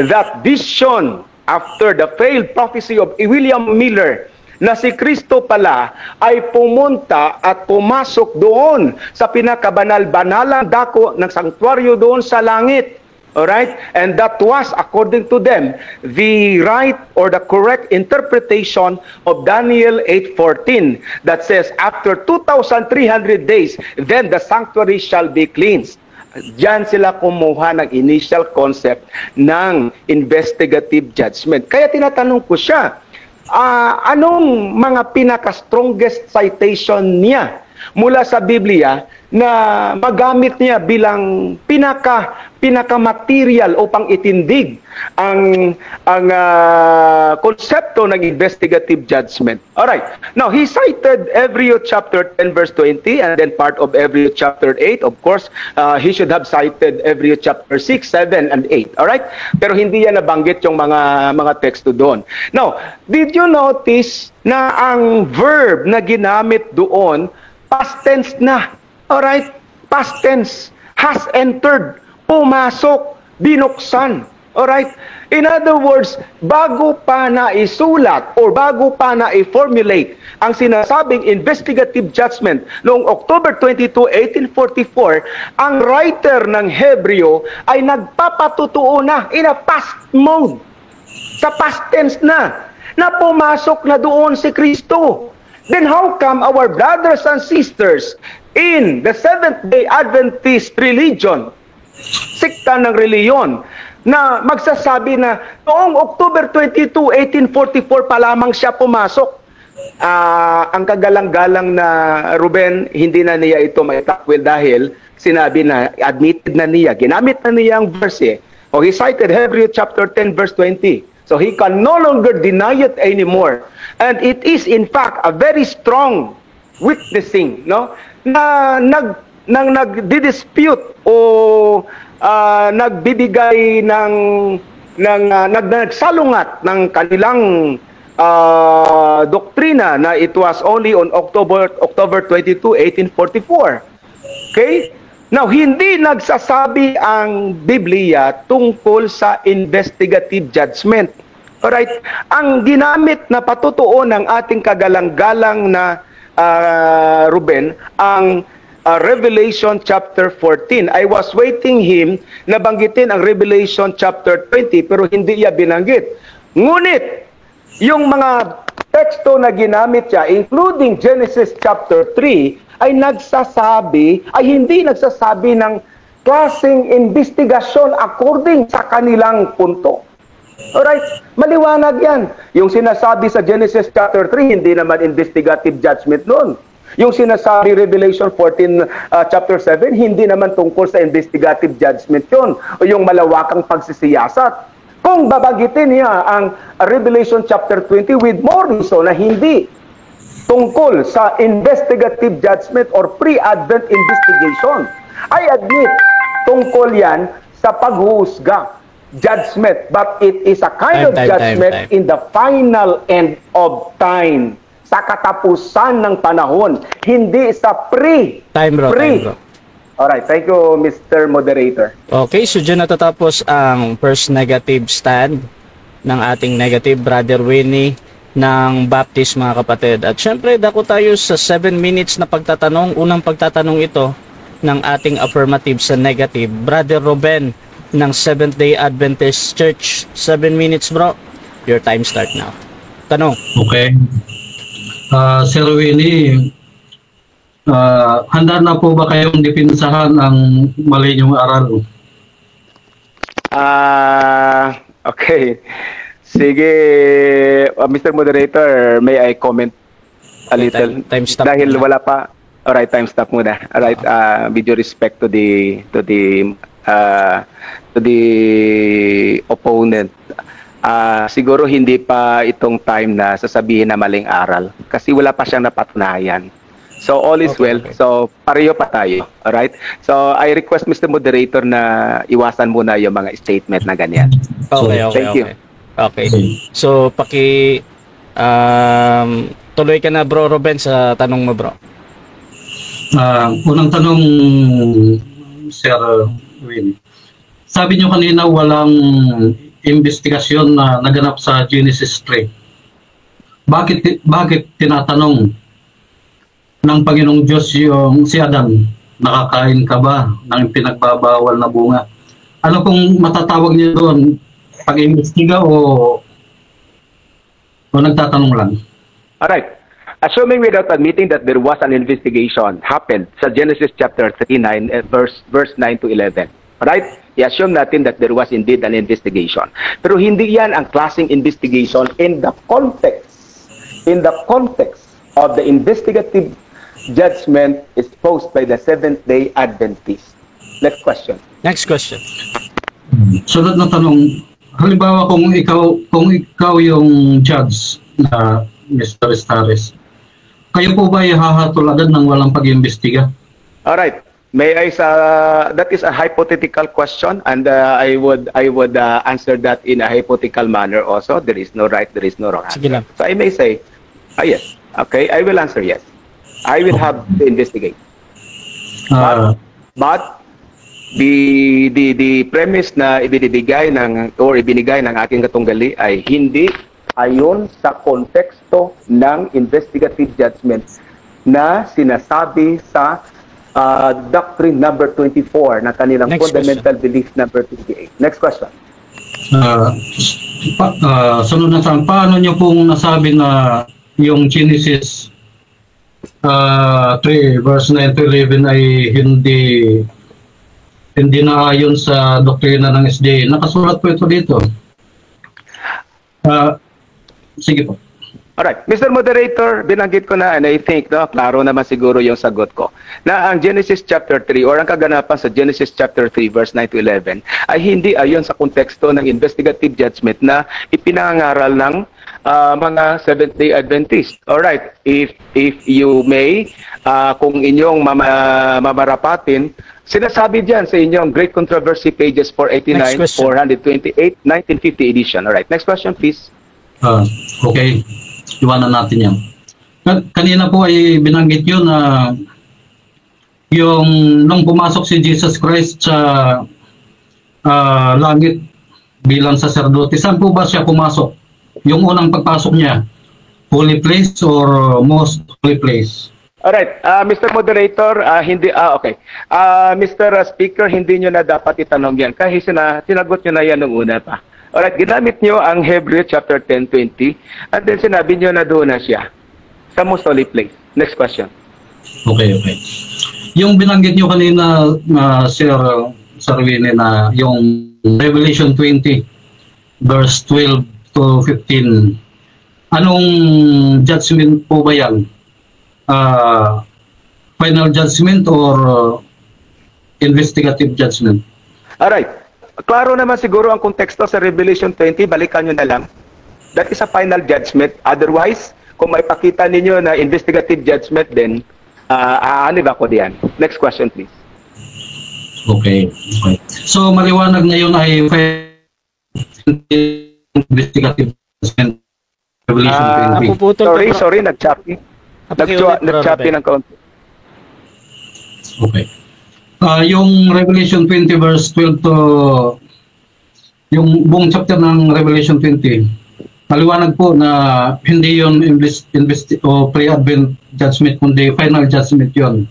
that vision after the failed prophecy of William Miller na si Kristo pala ay pumunta at pumasok doon sa pinakabanal-banalang dako ng sanktuaryo doon sa langit. Alright? And that was, according to them, the right or the correct interpretation of Daniel 8:14 that says, after 2,300 days, then the sanctuary shall be cleansed. Diyan sila kumuha ng initial concept ng investigative judgment. Kaya tinatanong ko siya, anong mga pinaka-strongest citation niya mula sa Biblia na magamit niya bilang pinaka-material upang itindig ang konsepto ng investigative judgment. Alright, now he cited Hebrews chapter 10 verse 20 and then part of Hebrews chapter 8. Of course, he should have cited Hebrews chapter 6, 7, and 8. Alright, pero hindi yan nabanggit yung mga teksto doon. Now, did you notice na ang verb na ginamit doon past tense na? Alright? Past tense. Has entered. Pumasok. Binuksan. Alright? In other words, bago pa na isulat or bago pa na i-formulate ang sinasabing investigative judgment noong October 22, 1844, ang writer ng Hebreo ay nagpapatutuo na in a past mode. Sa past tense na pumasok na doon si Kristo. Then how come our brothers and sisters in the Seventh-day Adventist religion, sikta ng reliyon, na magsasabi na noong October 22, 1844 pa lamang siya pumasok? Ang kagalang-galang na Ruben, hindi na niya ito maitakwil dahil sinabi na, admitted na niya, ginamit na niya ang verse. He cited Hebrews chapter 10 verse 20. So he can no longer deny it anymore. And it is in fact a very strong witnessing, no? Na nagdidispute o nagbibigay ng nagsalungat ng kanilang doktrina na it was only on October 22, 1844. Okay? Now, hindi nagsasabi ang Biblia tungkol sa investigative judgment. Alright? Ang ginamit na patutuo ng ating kagalang-galang na Ruben, ang Revelation chapter 14. I was waiting him na banggitin ang Revelation chapter 20 pero hindi niya binanggit. Ngunit, yung mga teksto na ginamit niya, including Genesis chapter 3, ay hindi nagsasabi ng klaseng investigasyon according sa kanilang punto. Alright, maliwanag yan. Yung sinasabi sa Genesis chapter 3, hindi naman investigative judgment nun. Yung sinasabi Revelation 14 chapter 7, hindi naman tungkol sa investigative judgment yun. O yung malawakang pagsisiyasat. Kung babagitin niya ang Revelation chapter 20 with more reason na hindi tungkol sa investigative judgment or pre-advent investigation, I admit, tungkol yan sa paghuhusga, judgment, but it is a kind of judgment in the final end of time, sa katapusan ng panahon, hindi sa
Time bro.
Alright, thank you, Mr. Moderator.
Okay, so dyan natatapos ang first negative stand ng ating negative Brother Winnie ng Baptist, mga kapatid. At syempre, dako tayo sa 7 minutes na pagtatanong. Unang pagtatanong ito ng ating affirmative sa negative, Brother Ruben ng Seventh-day Adventist Church. 7 minutes bro, your time start now. Tanong.
Okay. Sir Winnie, handa na po ba kayong dipinsahan ang mali niyong aral?
Okay. Sige, Mr. Moderator, may I comment a little?
Time stop
dahil
muna.
Wala pa. Alright, time stop muna. Alright, with due respect to the opponent. Siguro hindi pa itong time na sasabihin na maling aral kasi wala pa siyang napatunayan. So all is well. Okay. So pareho pa tayo. Alright? So I request Mr. Moderator na iwasan muna yung mga statement na ganyan.
Okay.
Thank you.
Okay. So Tuloy ka na bro Ruben sa tanong mo bro.
Unang tanong, Sir Win. Sabi nyo kanina walang investigasyon na naganap sa Genesis 3. Bakit tinatanong ng Panginoong Diyos yung si Adan, nakakain ka ba ng pinagbabawal na bunga? Ano kung matatawag niyo doon, pag-imbestiga o nagtatanong lang?
Alright. Assuming without admitting that there was an investigation happened sa Genesis chapter 39, verse 9 to 11. Alright? I-assume natin that there was indeed an investigation. Pero hindi yan ang klaseng investigation in the context of the investigative judgment exposed by the Seventh-day Adventist. Next question.
Next question.
Sunod na tanong, halimbawa kung ikaw yung judge na Mr. Estares, kayo po ba ihahatol agad ng walang pag-imbestiga?
Alright. May I that is a hypothetical question, and I would answer that in a hypothetical manner also. There is no right, there is no wrong answer.
Sige lang.
So I may say, yes. Okay, I will answer yes. I will have to investigate. But the premise na ibinigay ng aking katunggali ay hindi ayon sa konteksto ng investigative judgment na sinasabi sa doctrine number 24 na kanilang
Next
fundamental belief number 28. Next question.
Sunod na tanong, paano nyo pong nasabi na yung Genesis 3 verse 9 to 11 ay hindi na ayon sa doktrina ng SDA? Nakasulat po ito dito. Sige po.
Alright, Mr. Moderator, binanggit ko na and I think klaro naman siguro yung sagot ko na ang Genesis chapter 3 or ang kaganapan sa Genesis chapter 3 verse 9 to 11 ay hindi ayon sa konteksto ng investigative judgment na ipinangaral ng mga Seventh-day Adventist. Alright, if you may, kung inyong mamarapatin, sinasabi diyan sa inyong Great Controversy pages 489, 428, 1950 edition. Alright, next question please.
Okay. Iwanan natin yan. Kanina po ay binanggit yun na yung nung pumasok si Jesus Christ sa langit bilang saserdote, saan po ba siya pumasok? Yung unang pagpasok niya, holy place or most holy place?
Alright, Mr. Moderator, hindi, okay. Mr. Speaker, hindi nyo na dapat itanong yan kasi sinagot nyo na yan nung una pa. Alright, ginamit nyo ang Hebrew chapter 10:20 and then sinabi nyo na doon na siya sa most holy place. Next question.
Okay. Yung binanggit nyo kanina, Sir Sarwini, na yung Revelation 20 verse 12 to 15, anong judgment po ba yan? Final judgment or investigative judgment?
Alright. Klaro naman siguro ang konteksto sa Revelation 20, balikan nyo na lang. That is a final judgment. Otherwise, kung may pakita ninyo na investigative judgment din, aanib ako diyan. Next question, please.
Okay. So, maliwanag na yun ay investigative judgment. Revelation 20.
Sorry, nag-choppy. Nag-choppy ng kaunti.
Okay. Yung Revelation 20 verse 12 to yung buong chapter ng Revelation 20, maliwanag po na hindi yun pre-advent judgment, kundi final judgment yun.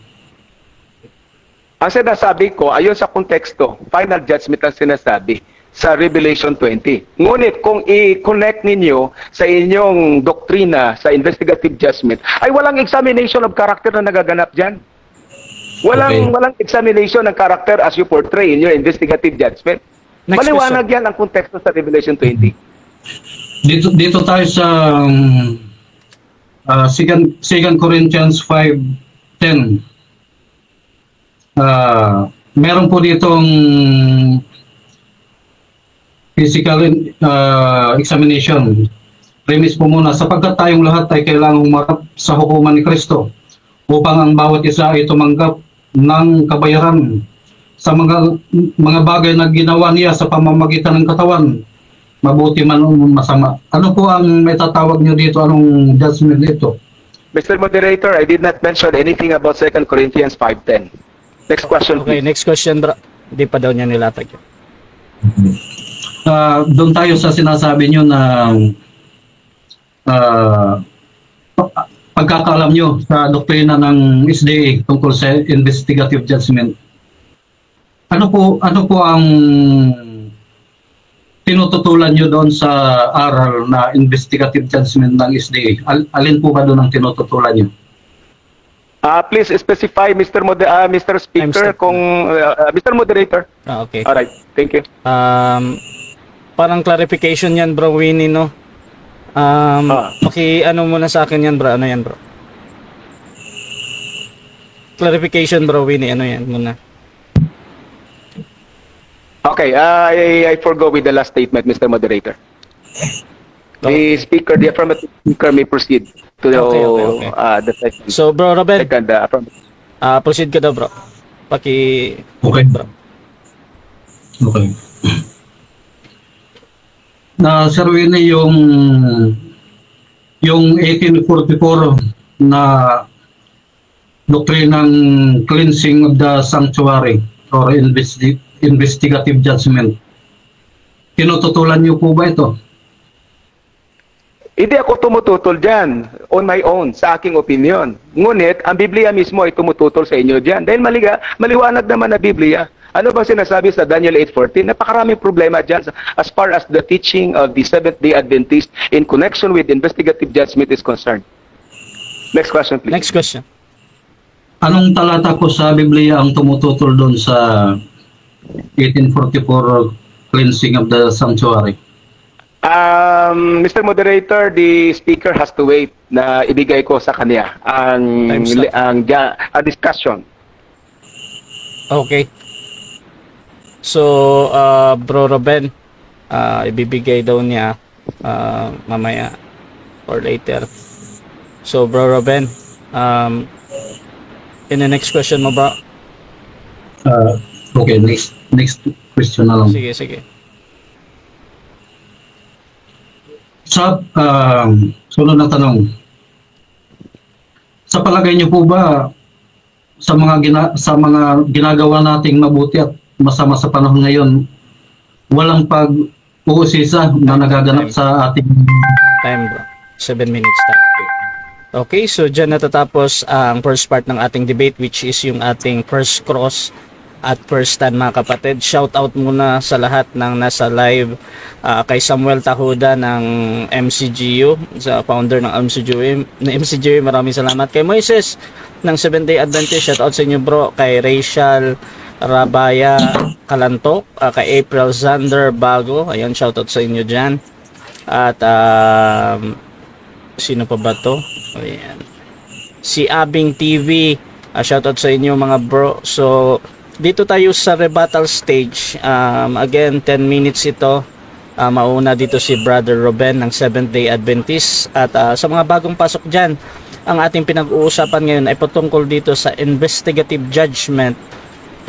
Ang sinasabi ko, ayon sa konteksto, final judgment ang sinasabi sa Revelation 20. Ngunit kung i-connect ninyo sa inyong doktrina sa investigative judgment, ay walang examination of character na nagaganap dyan. Walang examination ng character as you portray in your investigative judgment. Maliwanag yan ang konteksto sa Revelation 20.
Dito tayo sa 2 Corinthians 5:10. Meron po ditong physical examination. Premise po muna, sapagkat tayong lahat ay kailangang humarap sa hukuman ni Kristo upang ang bawat isa ay tumanggap ng kabayaran sa mga bagay na ginawa niya sa pamamagitan ng katawan, mabuti man o masama. Ano po ang may tatawag nyo dito? Anong judgment dito?
Mr. Moderator, I did not mention anything about 2 Corinthians 5:10. Next question,
Okay,
please.
next question, bro. Hindi pa daw niya nilatag yun.
Doon tayo sa sinasabi nyo na pagkakaalam nyo sa doktrina ng SDA tungkol sa investigative judgment. Ano po ang tinututulan nyo doon sa aral na investigative judgment ng SDA? Alin po ba doon ang tinututulan nyo?
Please specify, Mr. Speaker, kung Mr. Moderator.
Okay.
All right, thank you.
Parang clarification yan, bro, Winnie, no? Ano muna sa akin yan, bro. Ano yan, bro? Clarification, bro, Winnie. Ano yan muna?
Okay, I forgo with the last statement, Mr. Moderator. The speaker, the affirmative speaker may proceed to
Okay.
the second.
So, bro, Robin,
Second, affirmative.
proceed ka daw, bro.
Okay.
Bro.
Okay. Na Sir Winnie, yung 1844 na doktrinang cleansing of the sanctuary or investigative judgment, tinututulan niyo po ba ito?
Hindi ako tumututol dyan on my own, sa aking opinion. Ngunit, ang Biblia mismo ay tumututol sa inyo dyan. Dahil maliwanag naman na Biblia. Ano bang sinasabi sa Daniel 8:14? Napakaraming problema dyan as far as the teaching of the Seventh-day Adventist in connection with investigative judgment is concerned. Next question, please.
Next question.
Anong talata po sa Biblia ang tumututol doon sa 1844 cleansing of the sanctuary?
Mr. Moderator, the speaker has to wait na ibigay ko sa kanya ang discussion.
Okay. So, bro Robin, ibibigay daw niya mamaya or later. So, bro Robin, in the next question mo, bro?
Okay, next question na lang.
Sige.
Sa sunod na tanong. Sa palagay niyo po ba sa mga ginagawa nating mabuti at masama sa panahon ngayon, walang pag-uusisa na nagaganap sa ating
Time, bro. 7 minutes time. Okay, so dyan natatapos ang first part ng ating debate, which is yung ating first cross at first stand, mga kapatid. Shout out muna sa lahat ng nasa live, kay Samuel Tahuda ng MCGU, sa founder ng MCGU, maraming salamat. Kay Moises ng 7-Day Adventist, shout out sa inyo, bro. Kay Rachel Rabaya Kalantok, kay April Zander Bago, ayan, shout out sa inyo dyan. At sino pa ba to? Ayan, si Abing TV, shout out sa inyo, mga bro. So dito tayo sa rebuttal stage. Again, 10 minutes ito. Mauna dito si Brother Ruben ng Seventh-Day Adventist. At sa mga bagong pasok dyan, ang ating pinag-uusapan ngayon ay patungkol dito sa investigative judgment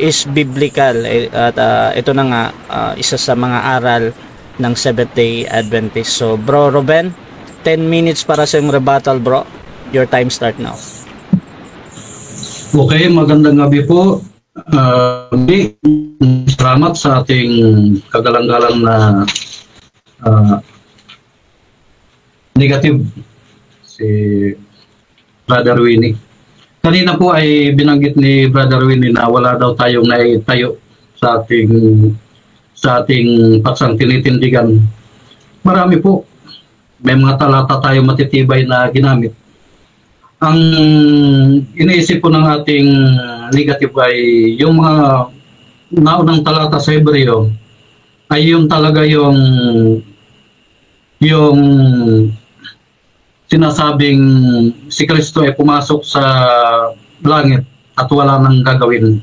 is biblical. At ito na nga, isa sa mga aral ng Seventh-Day Adventist. So, Bro Ruben, 10 minutes para sa yung rebuttal, bro. Your time start now.
Okay, magandang gabi po. Salamat sa ating kagalang-galang na negative si Brother Winnie. Kanina po ay binanggit ni Brother Winnie na wala daw tayong naitayo sa ating paksang tinitindigan. Marami po. May mga talata tayong matitibay na ginamit. Ang iniisip po ng ating negative ay yung mga naunang talata sa Hebreo ay yung talaga yung sinasabing si Kristo ay pumasok sa langit at wala nang gagawin.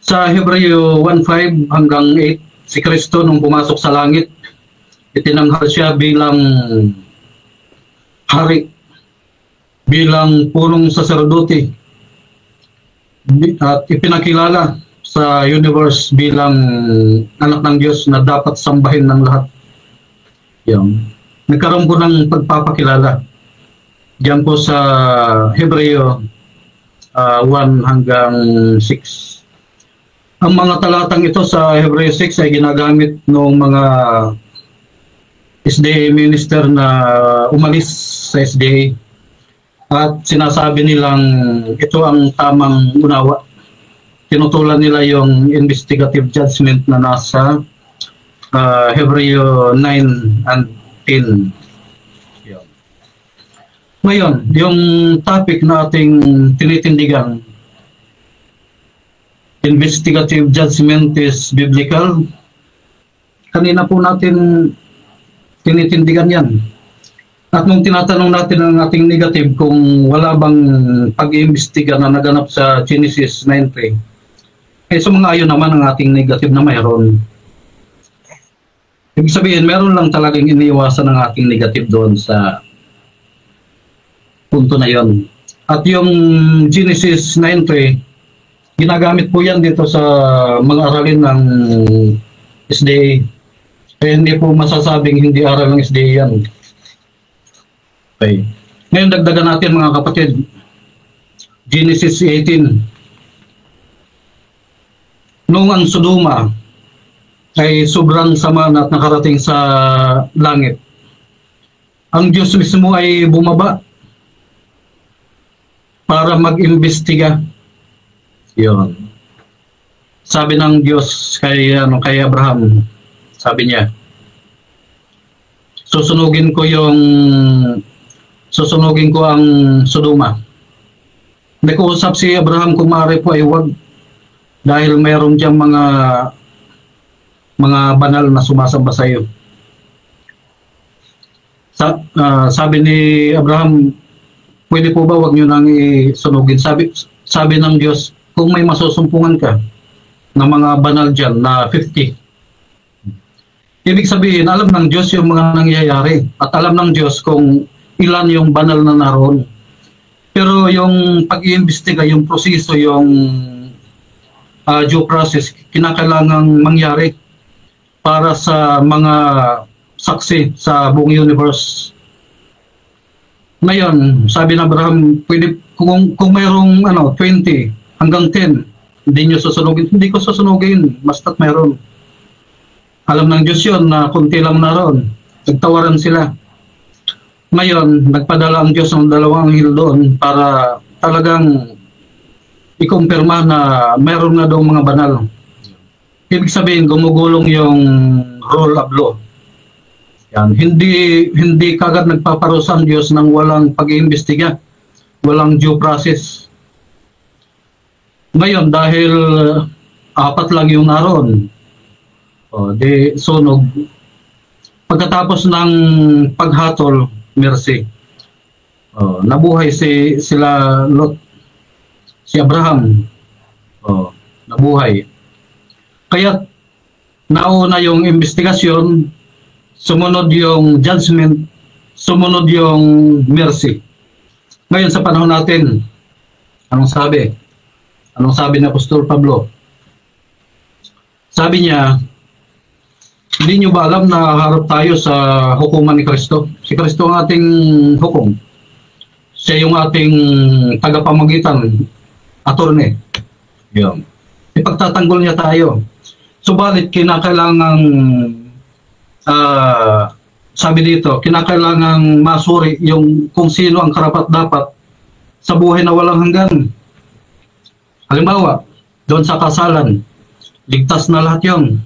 Sa Hebreo 1:5 hanggang 8, si Kristo nung pumasok sa langit, itinanghal siya bilang hari, bilang punong saserdote, at ipinakilala sa universe bilang anak ng Diyos na dapat sambahin ng lahat. Yan. Nagkaroon po ng pagpapakilala. Diyan po sa Hebreo 1 hanggang 6. Ang mga talatang ito sa Hebreo 6 ay ginagamit ng mga SDA minister na umalis sa SDA at sinasabi nilang ito ang tamang unawa. Tinutulan nila yung investigative judgment na nasa Hebreo 9 and 10. Ngayon, yung topic na ating tinitindigan, investigative judgment is biblical. Kanina po natin tinitindigan yan. At nung tinatanong natin ang ating negative kung wala bang pag-iimbestiga na naganap sa Genesis 9:3, eh sumang-ayon naman ang ating negative na mayroon. Ibig sabihin, meron lang talagang iniiwasan ng ating negative doon sa punto na yon. At yung Genesis 9:3, ginagamit po yan dito sa mga aralin ng SDA. Eh, hindi po masasabing hindi aral ng SDA yan. Okay. Ngayon dagdagan natin mga kapatid. Genesis 18. Noong ang Sodoma ay sobrang sama na at nakarating sa langit, ang Diyos mismo ay bumaba para mag-imbestiga. Yun. Sabi ng Diyos kay Abraham, sabi niya, susunugin ko ang Sodoma. Nag-uusap si Abraham kung maaari po ay wag, dahil mayroon diyang mga banal na sumasamba sa iyo. Sabi ni Abraham, pwede po ba wag niyo nang isunugin? Sabi ng Diyos, kung may masusumpungan ka ng mga banal dyan na 50. Ibig sabihin, alam ng Diyos yung mga nangyayari at alam ng Diyos kung ilan yung banal na naroon. Pero yung pag-iimbestiga, yung proseso, yung due process, kinakailangang mangyari para sa mga saksi sa buong universe. Ngayon, sabi ng Abraham, pwede, kung mayroong 20 hanggang 10, hindi nyo susunugin. Hindi ko susunugin, basta't mayroon. Alam ng Diyos yun na kunti lang naroon. Nagtawaran sila. Ngayon, nagpadala ang Diyos ng 2 anghel doon para talagang ikumpirma na mayroon na daw mga banal. Ibig sabihin, gumugulong yung rule of law. Yan. Hindi kagad nagpaparusa ang Diyos ng walang pag-iimbestiga, walang due process. Ngayon, dahil 4 lang yung naroon, di sunog. Pagkatapos ng paghatol, mercy. Nabuhay sila Lot, si Abraham. Nabuhay. Kaya nauna yung investigasyon, sumunod yung judgment, sumunod yung mercy. Ngayon sa panahon natin, anong sabi? Anong sabi ni Apostol Pablo? Sabi niya, hindi nyo ba alam na harap tayo sa hukuman ni Kristo? Si Kristo ang ating hukom. Siya yung ating tagapamagitan, attorney. Yun. Ipagtatanggol niya tayo. Subalit, kinakailangang, sabi dito, kinakailangang masuri yung kung sino ang karapat-dapat sa buhay na walang hanggan. Halimbawa, doon sa kasalan, ligtas na lahat yun.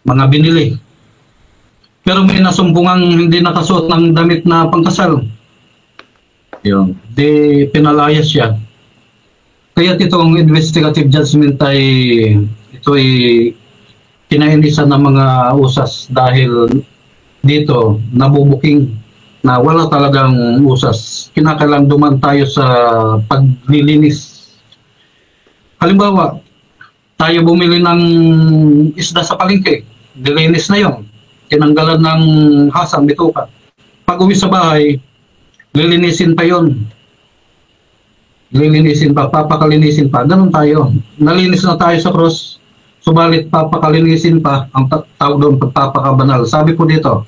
Mga binili. Pero may nasumbungang hindi nakasuot ng damit na pangkasal. Yun. Di pinalayas siya. Kaya itong investigative judgment ay kinainisan ng mga usas dahil dito nabubuking na wala talagang usas. Kinakailangan duman tayo sa paglilinis. Halimbawa, tayo bumili ng isda sa palengke. Dilinis na yon. Tinanggalan ng hasang, bituka. Pag uwi sa bahay, lilinisin pa yon. lilinisin pa, papakalinisin pa. Ganun tayo. Nalinis na tayo sa cross, subalit papakalinisin pa, ang tawag doon pagpapakabanal. Sabi po dito,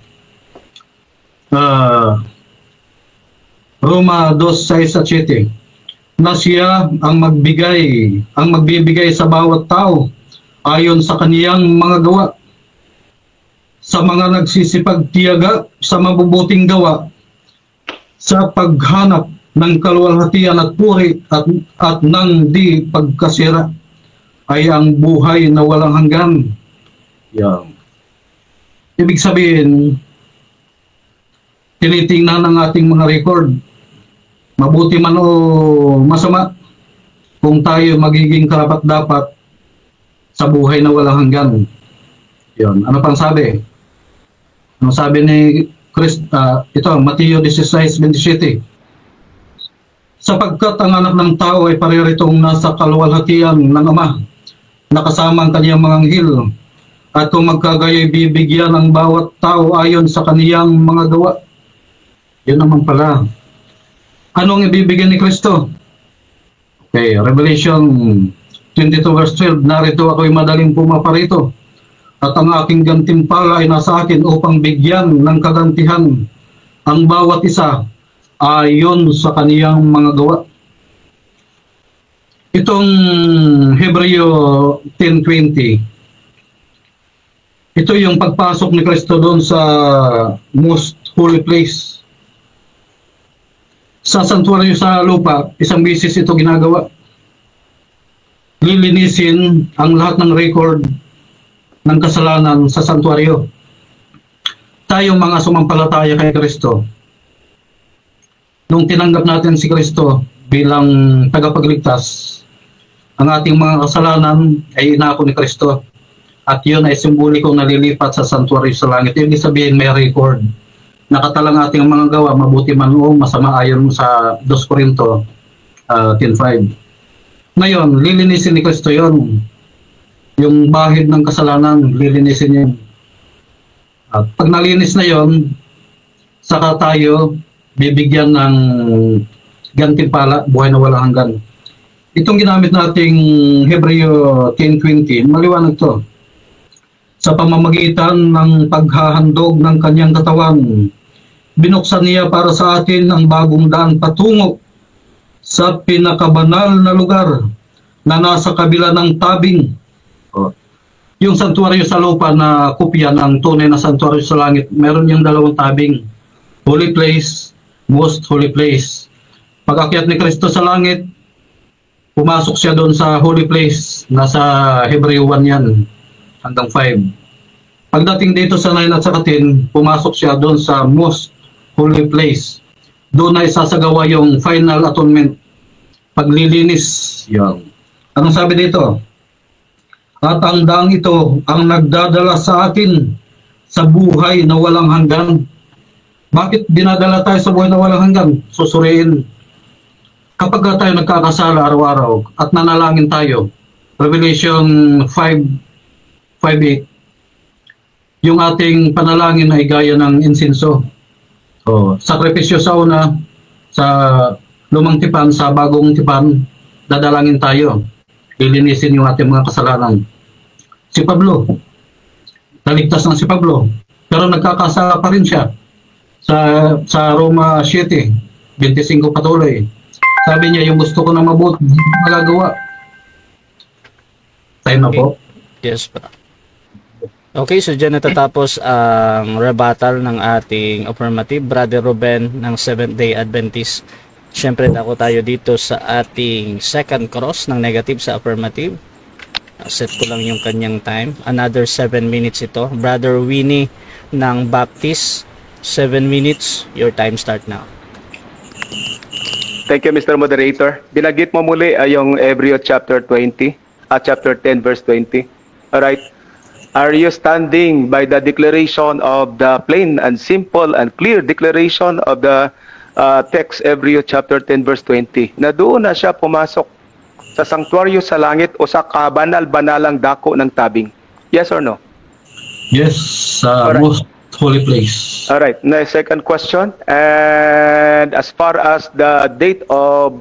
Roma 2:6-7, na siya ang magbibigay sa bawat tao ayon sa kaniyang mga gawa, sa mga nagsisipagtiyaga sa mabubuting gawa, sa paghanap ng kaluwalhatian at puri at ng di pagkasira ay ang buhay na walang hanggan. Yan. Ibig sabihin, tinitingnan ng ating mga record, mabuti man o masama, kung tayo magiging karapat-dapat sa buhay na walang hanggan. Yan. Ano pang sabi? Ano sabi ni ito, Mateo 16:27, sapagkat ang anak ng tao ay pariritong nasa kaluwalhatian ng Ama, nakasama ang kaniyang mga anghel, at kung magkagayoy bibigyan ang bawat tao ayon sa kaniyang mga gawa. Yun naman pala. Anong ibibigay ni Kristo? Okay, Revelation 22:12, narito ako'y madaling pumaparito, at ang aking gantimpala ay nasa akin upang bigyan ng kagantihan ang bawat isa ayon sa kaniyang mga gawa. Itong Hebreo 10:20, ito yung pagpasok ni Kristo doon sa most holy place. Sa santuaryo sa lupa, isang bisis ito ginagawa. Lilinisin ang lahat ng record ng kasalanan sa santuaryo. Tayong mga sumampalataya kay Kristo, nung tinanggap natin si Kristo bilang tagapagligtas, ang ating mga kasalanan ay inako ni Kristo, at yun ay simbolikong nalilipat sa santuaryo sa langit. Ibig sabihin may record. Nakatalang ating mga gawa, mabuti man o masama, ayon sa 2 Corinto 10:5. Ngayon, lilinisin ni Kristo yun. Yung bahid ng kasalanan, lilinisin yun. At pag nalinis na yun, saka tayo bibigyan ng gantimpala, buhay na walang hanggan. Itong ginamit nating Hebreo 10:20, maliwanag to. Sa pamamagitan ng paghahandog ng kanyang katawan, binuksan niya para sa atin ang bagong daan patungo sa pinakabanal na lugar na nasa kabila ng tabing. Yung santuaryo sa lupa na kopya ng tunay na santuaryo sa langit, meron yung dalawang tabing. Holy place, most holy place. Pag-akyat ni Kristo sa langit, pumasok siya doon sa holy place. Nasa Hebreo 1 yan, hanggang 5. Pagdating dito sa 9 at sa 10, pumasok siya doon sa most holy place. Doon ay sasagawa yung final atonement, paglilinis. Yan. Anong sabi dito? At ang daang ito ang nagdadala sa atin sa buhay na walang hanggan. Bakit dinadala tayo sa buhay na walang hanggan? Susuriin. Kapag tayo nagkakasala araw-araw at nanalangin tayo, Revelation 5:8, yung ating panalangin ay gaya ng insenso. Sakripisyo sa una, sa lumang tipan, sa bagong tipan, dadalangin tayo. Lilinisin yung ating mga kasalanan. Si Pablo, naligtas ng si Pablo, pero nagkakasala pa rin siya. Sa Roma 7:25 patuloy. Sabi niya, yung gusto ko na mabuti, magagawa. Time na po.
Yes pa. Okay, so dyan natatapos ang rebuttal ng ating affirmative. Brother Ruben ng Seventh-day Adventist. Siyempre, dako tayo dito sa ating second cross ng negative sa affirmative. Set ko lang yung kanyang time. Another 7 minutes ito. Brother Winnie ng Baptist, 7 minutes. Your time start now.
Thank you, Mr. Moderator. Binagit mo muli ay yung Hebreo chapter 20, chapter 10, verse 20. Alright. Are you standing by the declaration of the plain and simple and clear declaration of the text Hebreo chapter 10, verse 20? Na doon na siya pumasok sa sanctuaryo sa langit o sa kabanal-banalang dako ng tabing. Yes or no?
Yes, most holy place.
Alright, na second question. And as far as the date of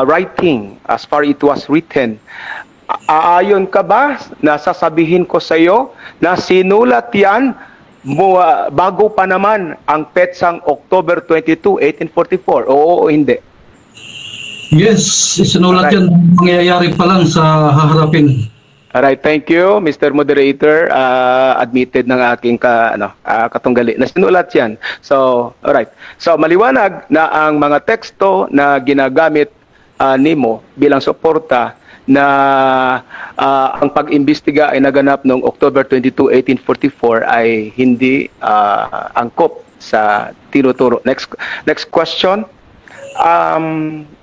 writing, as far it was written, aayon ka ba na sasabihin ko sa iyo na sinulat yan bago pa naman ang petsang October 22, 1844? Oo o hindi?
Yes, isinulat yan. Mangyayari pa lang sa haharapin.
Alright, thank you, Mr. Moderator. Admitted ng aking katunggali na sinulat yan. So, alright. So, maliwanag na ang mga teksto na ginagamit nimo bilang suporta na ang pag-imbestiga ay naganap noong October 22, 1844 ay hindi angkop sa tinuturo. Next question.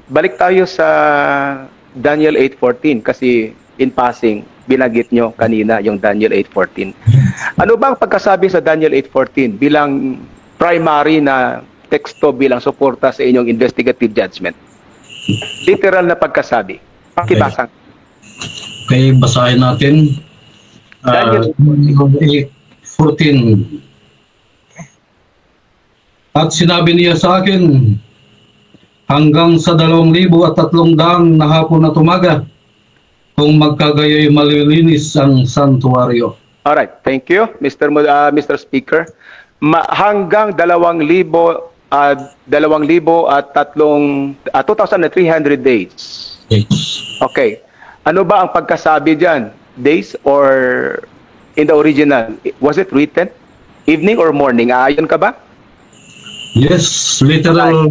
Balik tayo sa Daniel 8:14 kasi in passing binagit nyo kanina yung Daniel 8:14. Ano bang pagkasabi sa Daniel 8:14 bilang primary na teksto bilang suporta sa inyong investigative judgment? Literal na pagkasabi. Pakibasang.
Okay, basahin natin.
Daniel
8:14. At sinabi niya sa akin, hanggang sa 2,300 na hapon na tumaga, kung magkagayoy malilinis ang santuario.
Alright, thank you, Mr. Speaker. Hanggang 2,300 days.
Yes.
Okay. Ano ba ang pagkasabi dyan? Days or in the original? Was it written? Evening or morning? Aayon ka ba?
Yes, literal.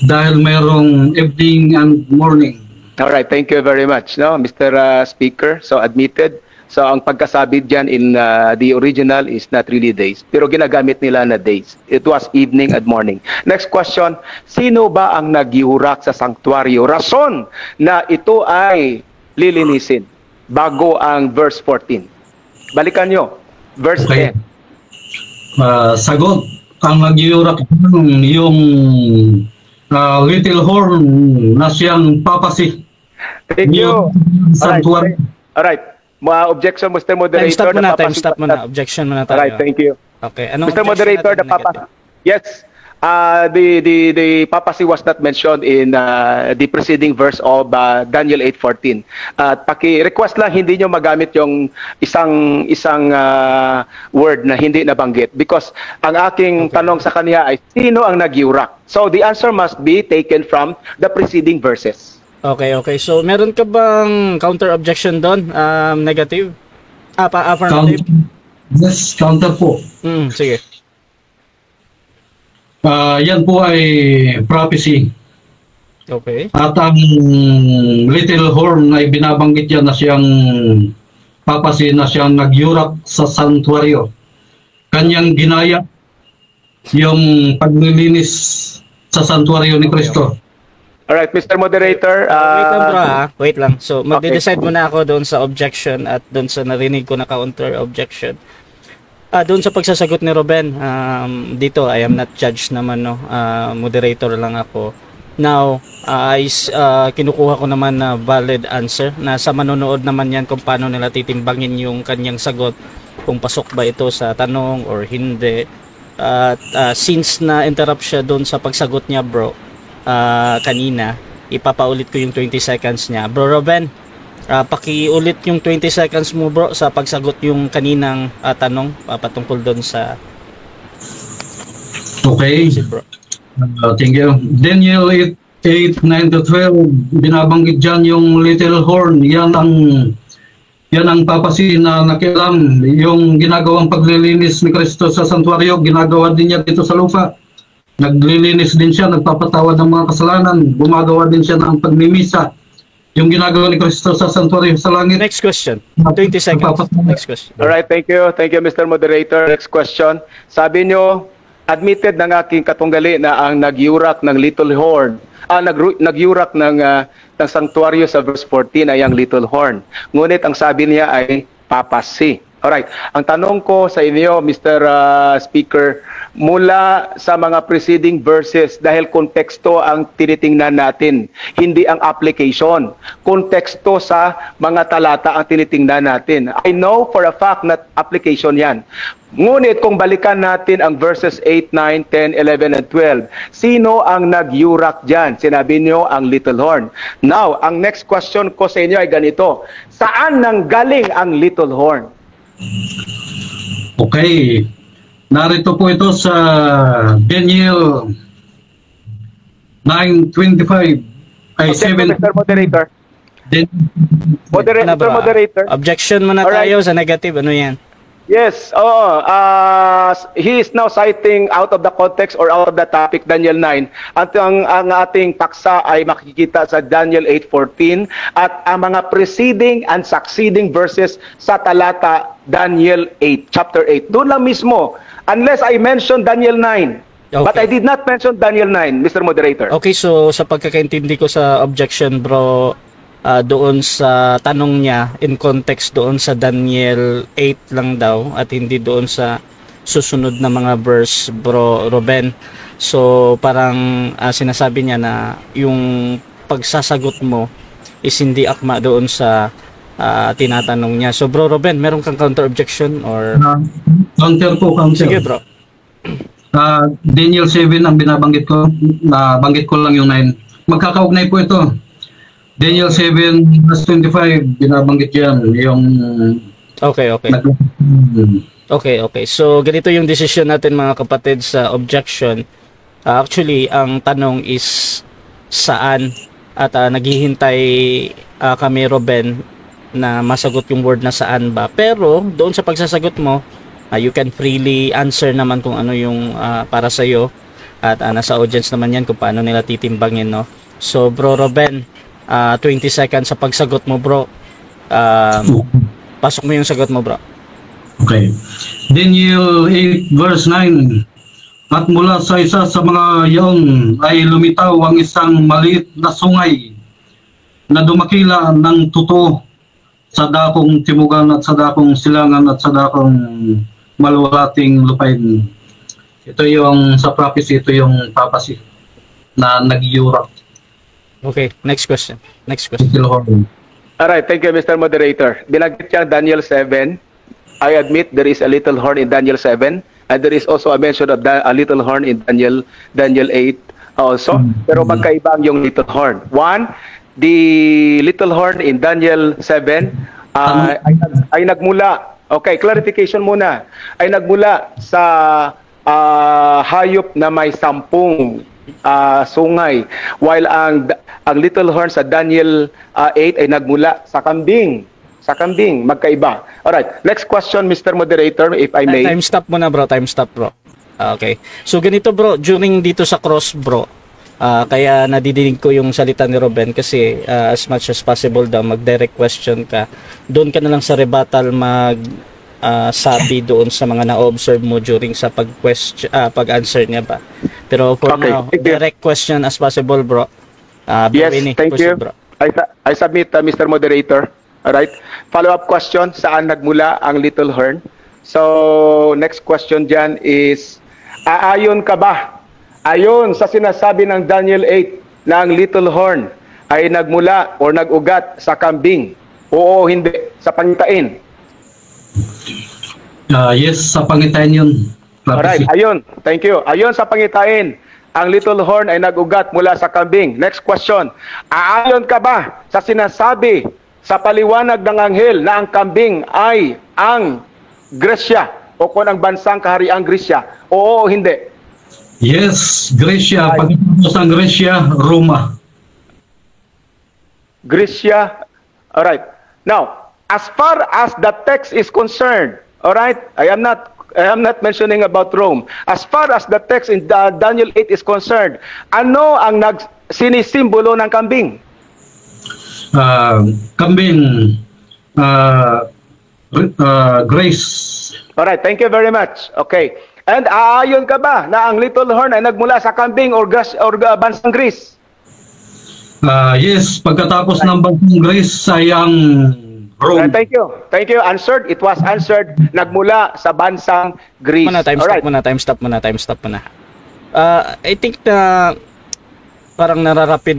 Dahil mayroong evening and morning.
Alright, thank you very much, no, Mr. Speaker. So, admitted. So, ang pagkasabi dyan in the original is not really days. Pero ginagamit nila na days. It was evening and morning. Next question. Sino ba ang nagiurak sa sanctuaryo? Rason na ito ay lilinisin bago ang verse 14. Balikan nyo. Verse 10.
Sagot. Ang nagiurak yung little horn na siyang papasi.
Thank you.
Sanctuary.
Alright. Objection, Mr. Moderator.
Time stop muna. Objection muna tayo.
Alright, thank you.
Okay. Anong
Mr. Moderator, the papacy. Yes. The papacy was not mentioned in the preceding verse of Daniel 8:14. Paki-request lang hindi nyo magamit yung isang word na hindi nabanggit because ang aking tanong sa kanya ay sino ang nagiurak? So the answer must be taken from the preceding verses.
Okay. So, meron ka bang counter objection doon? Negative? Affirmative?
Yes, counter po.
Sige.
Yan po ay prophecy.
Okay.
At ang little horn ay binabanggit yan na siyang papasi na siyang nagyurak sa santuario. Kanyang ginaya yung paglilinis sa santuario ni Kristo.
Alright, Mr. Moderator.
Wait lang. So, magde-decide muna ako doon sa objection at doon sa narinig ko na counter objection. Doon sa pagsasagot ni Ruben, dito I am not judge naman, no. Moderator lang ako. Now, kinukuha ko naman na valid answer na sa manonood naman yan kung paano nila titimbangin yung kanyang sagot, kung pasok ba ito sa tanong or hindi. Since na-interrupt siya doon sa pagsagot niya, bro, kanina, ipapaulit ko yung 20 seconds niya. Bro Ruben, pakiulit yung 20 seconds mo, bro, sa pagsagot yung kaninang tanong patungkol doon sa
okay.
Bro.
Thank you. Daniel 8:9-12 binabanggit dyan yung little horn. Yan ang papasi na nakialam. Yung ginagawang paglilinis ni Kristo sa santuario, ginagawa din niya dito sa lupa. Naglilinis din siya, nagpapatawad ng mga kasalanan, gumagawa din siya ng pagmimisa. Yung ginagawa ni Kristo sa santuario sa langit.
Next question. 20 seconds. Next question.
Alright, thank you. Thank you, Mr. Moderator. Next question. Sabi nyo, admitted ng aking katunggali na ang nagyurak ng little horn, nagyurak ng sanctuario sa verse 14 ay ang little horn. Ngunit ang sabi niya ay papasi. Alright. Ang tanong ko sa inyo, Mr. Speaker, mula sa mga preceding verses, dahil konteksto ang tinitingnan natin, hindi ang application. Konteksto sa mga talata ang tinitingnan natin. I know for a fact na application yan. Ngunit kung balikan natin ang verses 8, 9, 10, 11, and 12, sino ang nag-yurak dyan? Sinabi niyo ang little horn. Now, ang next question ko sa inyo ay ganito. Saan nanggaling ang little horn?
Okay. Narito po ito sa Daniel 9:25 ay 7.
Mr. Moderator.
Ano ba?
Moderator.
Objection muna
Alright.
tayo sa negative. Ano yan?
Yes, he is now citing out of the context or out of the topic Daniel 9. At ang ating paksa ay makikita sa Daniel 8:14 at ang mga preceding and succeeding verses sa talata Daniel 8, chapter 8. Doon lang mismo, unless I mention Daniel 9.
Okay.
But I did not mention Daniel 9, Mr. Moderator.
Okay, so sa pagkakaintindi ko sa objection, bro, doon sa tanong niya, in context doon sa Daniel 8 lang daw at hindi doon sa susunod na mga verse, bro Ruben. So parang sinasabi niya na yung pagsasagot mo is hindi akma doon sa tinatanong niya. So bro Ruben, meron kang counter objection or
Counter.
Sige bro.
Daniel 7 ang binabanggit ko. Nabanggit ko lang yung 9. Magkakaugnay po ito. Daniel 7 verse 25 binabanggit yan yung
Okay. Okay. So ganito yung decision natin mga kapatid sa objection. Actually, ang tanong is saan at naghihintay kami Ruben na masagot yung word na saan ba. Pero doon sa pagsasagot mo, you can freely answer naman kung ano yung para sa iyo at nasa audience naman yan kung paano nila titimbangin, no. So bro Ruben, 20 seconds sa pagsagot mo, bro. Pasok mo yung sagot mo, bro.
Okay. Daniel 8 verse 9. At mula sa isa sa mga yaon ay lumitaw ang isang maliit na sungay na dumakila ng tuto sa dakong timugan at sa dakong silangan at sa dakong malwalating lupain. Ito yung sa prophecy, ito yung prophecy na nag-yurak.
Okay, next question.
Alright, thank you, Mr. Moderator. Binanggit niya Daniel 7. I admit there is a little horn in Daniel 7, and there is also a mention of a little horn in Daniel 8 also. Pero magkaiba ang yung little horn. One, the little horn in Daniel 7 ay nagmula. Okay, clarification muna. Ay nagmula sa hayop na may 10 sungay, while ang little horn sa Daniel 8 ay nagmula sa kambing. Magkaiba. Alright, next question, Mr. Moderator, if I may.
Time stop muna, bro. Okay. So ganito, bro, during dito sa cross, bro, kaya nadidinig ko yung salita ni Ruben kasi as much as possible daw mag-direct question ka. Doon ka na lang sa rebuttal sabi doon sa mga na-observe mo during sa pag-answer niya ba. Pero for now, direct question as possible, bro.
Yes, thank you. Bro. I submit, Mr. Moderator. Alright. Follow-up question, saan nagmula ang little horn? So, next question dyan is, aayon ka ba? Ayon sa sinasabi ng Daniel 8 na ang little horn ay nagmula o nag-ugat sa kambing? Oo, hindi. Sa pangitain.
Yes, sa pangitain yun.
Alright, ayon. Thank you. Ayon sa pangitain, ang little horn ay nag-ugat mula sa kambing. Next question. Aayon ka ba sa sinasabi sa paliwanag ng anghel na ang kambing ay ang Gresya o kung ang bansang kahariang Gresya? Oo o hindi?
Yes, Gresya. Pagkatapos ng Gresya, Roma.
Gresya. Alright. Now, as far as the text is concerned, alright, I am not mentioning about Rome. As far as the text in Daniel 8 is concerned, ano ang sinisimbolo ng kambing?
Kambing, grace.
Alright, thank you very much. Okay. And aayon ka ba na ang little horn ay nagmula sa kambing or bansang Greece?
Yes, pagkatapos ng bansang Greece ay ang Rome.
Thank you. Thank you. Answered. It was answered. Nagmula sa bansang Greece. Alright.
Time stop muna. I think na parang nararapid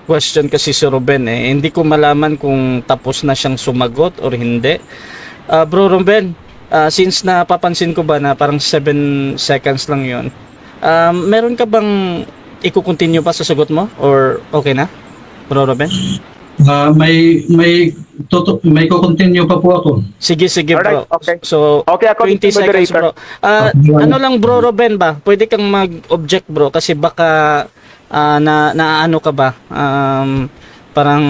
question kasi si Ruben eh. Hindi ko malaman kung tapos na siyang sumagot or hindi. Bro Ruben, since napapansin ko ba na parang 7 seconds lang yun, meron ka bang i-continue pa sa sagot mo or okay na, Bro Ruben?
May ko-continue pa po ako.
Sige bro.
Alright, okay.
So,
Okay, ako
20 seconds bro. Ano lang bro Ruben ba? Pwede kang mag-object bro kasi baka naano ka ba? Parang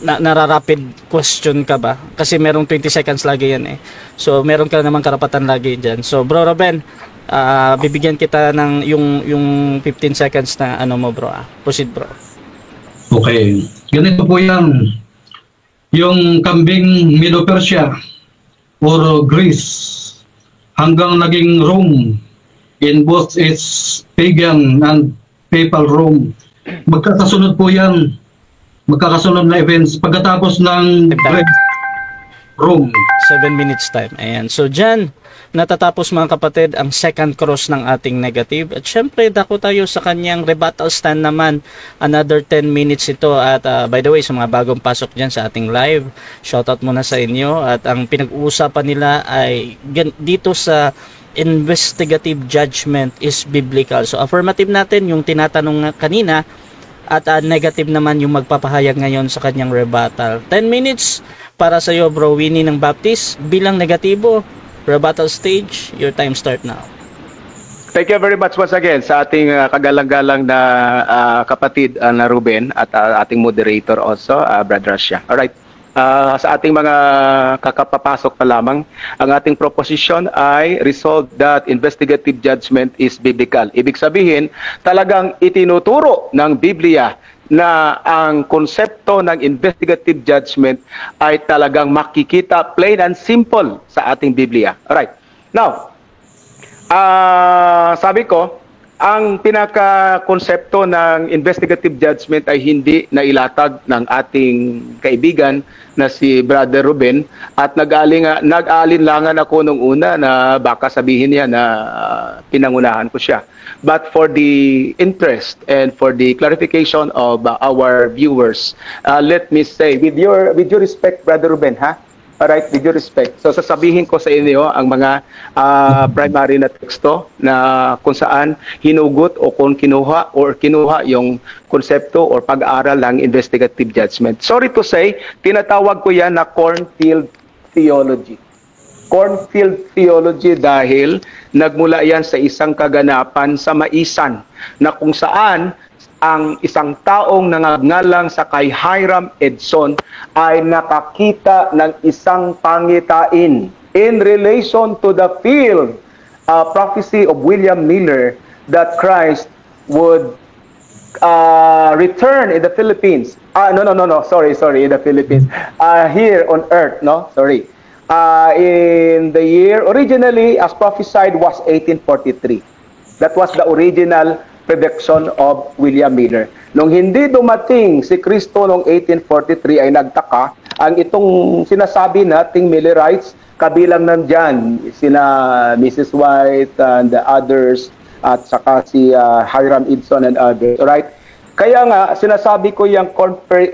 nararapid question ka ba? Kasi merong 20 seconds lagi yan eh. So, meron ka namang karapatan lagi dyan. So, bro Ruben, bibigyan kita ng yung 15 seconds na ano mo bro. Proceed bro.
Okay. Ganito po yan. Yung kambing Medo-Persia or Greece hanggang naging Rome in both its pagan and papal Rome. Magkakasunod po yan. Magkakasunod na events pagkatapos ng Greece, Rome.
7 minutes time. Ayan. So, dyan, natatapos mga kapatid ang second cross ng ating negative. At syempre, dako tayo sa kanyang rebuttal stand naman. Another 10 minutes ito. At by the way, sa mga bagong pasok dyan sa ating live, shoutout muna sa inyo. At ang pinag-uusapan nila ay dito sa investigative judgment is biblical. So, affirmative natin yung tinatanong kanina at negative naman yung magpapahayag ngayon sa kanyang rebuttal. 10 minutes para sa iyo, Bro Winnie ng Baptist. Bilang negatibo, rebuttal stage, your time start now.
Thank you very much once again sa ating kagalang-galang na kapatid na Ruben at ating moderator also, Brad Russia. Alright. Sa ating mga kakapapasok pa lamang, ang ating proposition ay resolved that investigative judgment is biblical. Ibig sabihin, talagang itinuturo ng Biblia na ang konsepto ng investigative judgment ay talagang makikita plain and simple sa ating Biblia. Alright. Now, sabi ko, ang pinaka-konsepto ng investigative judgment ay hindi nailatag ng ating kaibigan na si Brother Ruben at nag-aalinlangan ako nung una na baka sabihin niya na pinangunahan ko siya. But for the interest and for the clarification of our viewers, let me say, with your respect, Brother Ruben, ha? Alright, with your respect. So sasabihin ko sa inyo ang mga primary na teksto na kung saan hinugot o kung kinuha yung konsepto or pag-aaral ng investigative judgment. Sorry to say, tinatawag ko yan na cornfield theology. Cornfield theology dahil nagmula yan sa isang kaganapan sa Maisan na kung saan ang isang taong nangangalang sa kay Hiram Edson ay nakakita ng isang pangitain in relation to the field prophecy of William Miller that Christ would return in the Philippines. In the Philippines. Here on earth, in the year, originally as prophesied was 1843. That was the original prediction of William Miller. Nung hindi dumating si Kristo noong 1843 ay nagtaka ang itong sinasabi nating Millerites, kabilang nandyan sina Mrs. White and the others at saka si Hiram Edson and others. Right? Kaya nga sinasabi ko yung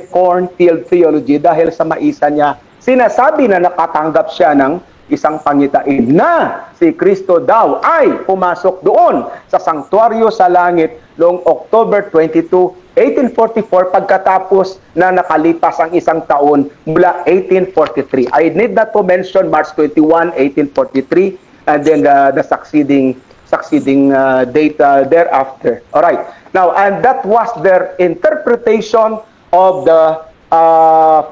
cornfield theology dahil sa maisa niya sinasabi na nakatanggap siya ng isang pangitain na si Kristo daw ay pumasok doon sa sanktuaryo sa langit noong October 22, 1844 pagkatapos na nakalipas ang isang taon mula 1843. I need not to mention March 21, 1843 and then the succeeding date thereafter. All right. Now, and that was their interpretation of the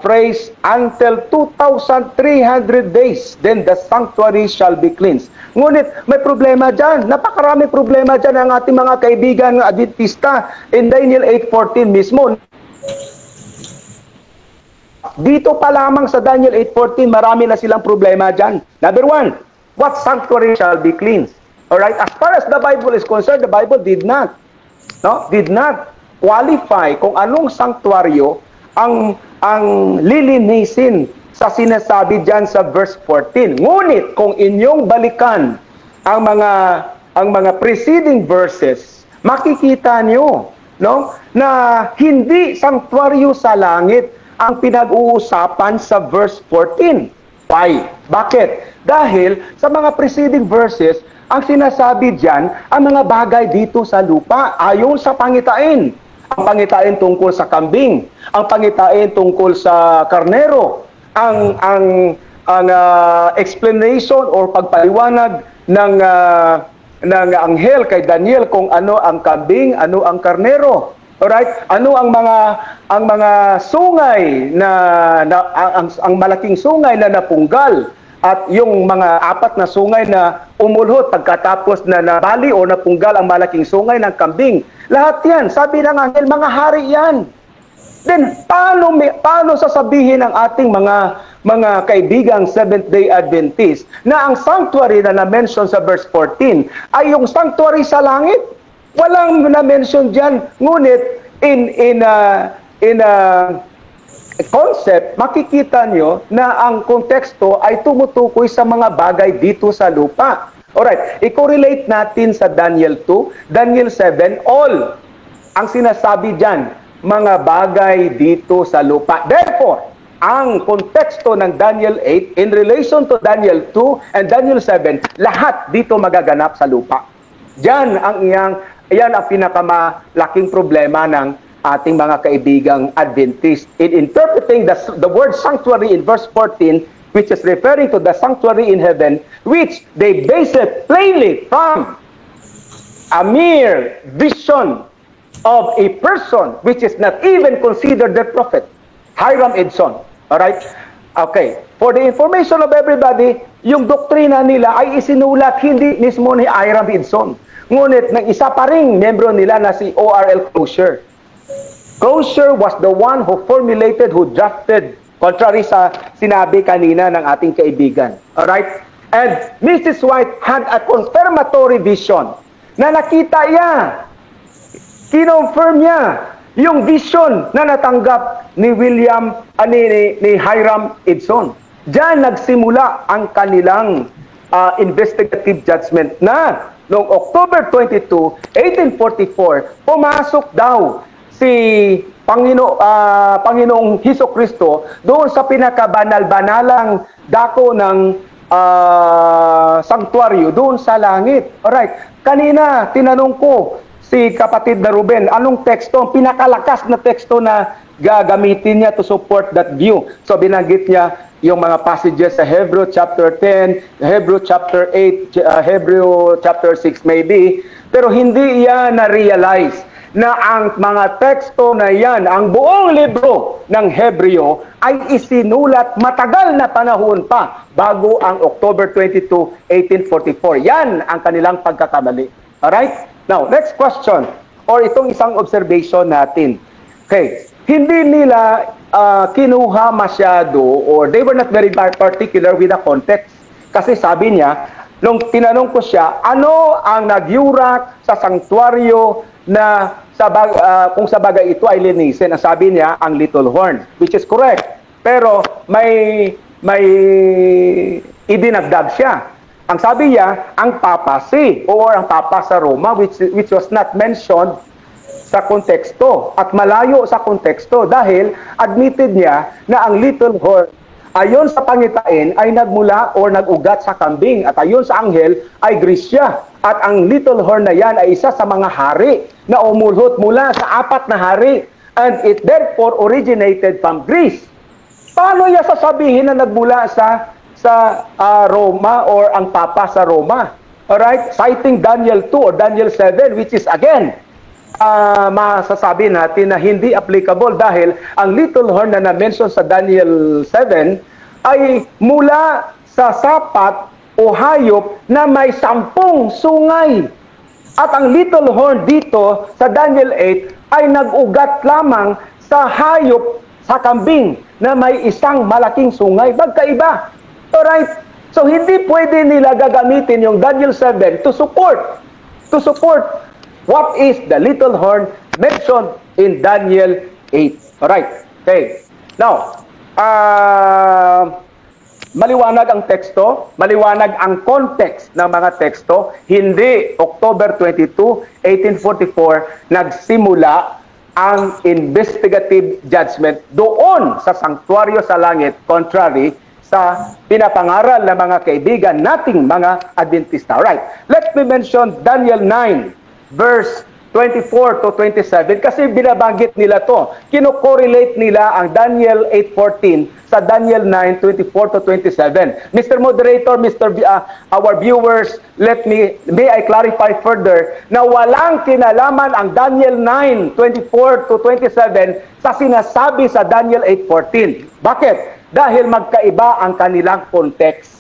phrase until 2,300 days, then the sanctuary shall be cleansed. Ngunit may problema dyan. Napakarami problema dyan ang ating mga kaibigan ng Adventista in Daniel 8:14 mismo. Dito pa lamang sa Daniel 8:14, marami na silang problema dyan. Number one, what sanctuary shall be cleansed? Alright, as far as the Bible is concerned, the Bible did not qualify kung anong sanktuaryo ang
ang lilinisin sa sinasabi diyan sa verse 14. Ngunit kung inyong balikan ang mga preceding verses, makikita nyo, no, na hindi sanctuaryo sa langit ang pinag-uusapan sa verse 14. Why? Bakit? Dahil sa mga preceding verses, ang sinasabi diyan ang mga bagay dito sa lupa ayon sa pangitain. Ang pangitain tungkol sa kambing, ang pangitain tungkol sa karnero, ang explanation or pagpaliwanag ng anghel kay Daniel kung ano ang kambing, ano ang karnero. Alright? Ano ang mga sungay ang malaking sungay na napunggal at yung mga 4 na sungay na umulhot pagkatapos na nabali o napunggal ang malaking sungay ng kambing. Lahat yan, sabi ng anghel, mga hari yan. Then, paano sasabihin ng ating mga kaibigang Seventh-day Adventist na ang sanctuary na na-mention sa verse 14 ay yung sanctuary sa langit? Walang na-mention dyan. Ngunit, in concept, makikita nyo na ang konteksto ay tumutukoy sa mga bagay dito sa lupa. Alright, i-correlate natin sa Daniel 2, Daniel 7, all ang sinasabi dyan, mga bagay dito sa lupa. Therefore, ang konteksto ng Daniel 8 in relation to Daniel 2 and Daniel 7, lahat dito magaganap sa lupa. Yan ang pinakamalaking problema ng ating mga kaibigang Adventist in interpreting the word sanctuary in verse 14, which is referring to the sanctuary in heaven, which they base it plainly from a mere vision of a person which is not even considered the prophet, Hiram Edson. Alright? Okay. For the information of everybody, yung doktrina nila ay isinulat hindi mismo ni Hiram Edson. Ngunit ng isa pa ring membro nila na si O.R.L. Crozier. Crozier was the one who formulated, who drafted, contrary sa sinabi kanina ng ating kaibigan. Alright? And Mrs. White had a confirmatory vision na nakita niya, kinonfirm niya yung vision na natanggap ni Hiram Edson. Diyan nagsimula ang kanilang investigative judgment na noong October 22, 1844, pumasok daw si Panginoong Hesukristo doon sa pinakabanal-banalang dako ng sanktuaryo doon sa langit. Alright, kanina tinanong ko si kapatid na Ruben, anong teksto, pinakalakas na teksto na gagamitin niya to support that view? So binanggit niya yung mga passages sa Hebrew chapter 10, Hebrew chapter 8, Hebrew chapter 6 maybe, pero hindi yan na-realize na ang mga teksto na yan, ang buong libro ng Hebreo ay isinulat matagal na panahon pa bago ang October 22, 1844. Yan ang kanilang pagkakamali. Alright? Now, next question, or itong isang observation natin. Okay, hindi nila kinuha masyado, or they were not very particular with the context. Kasi sabi niya, nung tinanong ko siya, ano ang nagyurak sa sanktuaryo na kung sa bagay ito ay linisin? Ang sabi niya, ang little horn, which is correct. Pero may idinagdag siya. Ang sabi niya, ang papacy or ang papa sa Roma, which was not mentioned sa konteksto at malayo sa konteksto dahil admitted niya na ang little horn ayon sa pangitain ay nagmula or nag-ugat sa kambing at ayon sa anghel ay Grisya. At ang little horn na yan ay isa sa mga hari na umulhot mula sa 4 na hari and it therefore originated from Greece. Paano niya sasabihin na nagmula sa Roma or ang papa sa Roma? Alright? Citing Daniel 2 or Daniel 7, which is again, masasabi natin na hindi applicable dahil ang little horn na na-mention sa Daniel 7 ay mula sa sapat o hayop na may 10 sungay. At ang little horn dito sa Daniel 8 ay nag-ugat lamang sa hayop, sa kambing na may isang malaking sungay. Magkaiba. Alright? So hindi pwede nila gagamitin yung Daniel 7 to support what is the little horn mentioned in Daniel 8. Alright. Okay. Now, maliwanag ang teksto, maliwanag ang context ng mga teksto. Hindi October 22, 1844 nagsimula ang investigative judgment doon sa sanktuaryo sa langit, contrary sa pinapangaral ng mga kaibigan nating mga Adventista. Right. Let me mention Daniel 9 verse 24 to 27 kasi binabanggit nila to. Kino-correlate nila ang Daniel 8:14 sa Daniel 9:24 to 27. Mr. Moderator, our viewers, may I clarify further na walang kinalaman ang Daniel 9:24 to 27 sa sinasabi sa Daniel 8:14. Bakit? Dahil magkaiba ang kanilang context.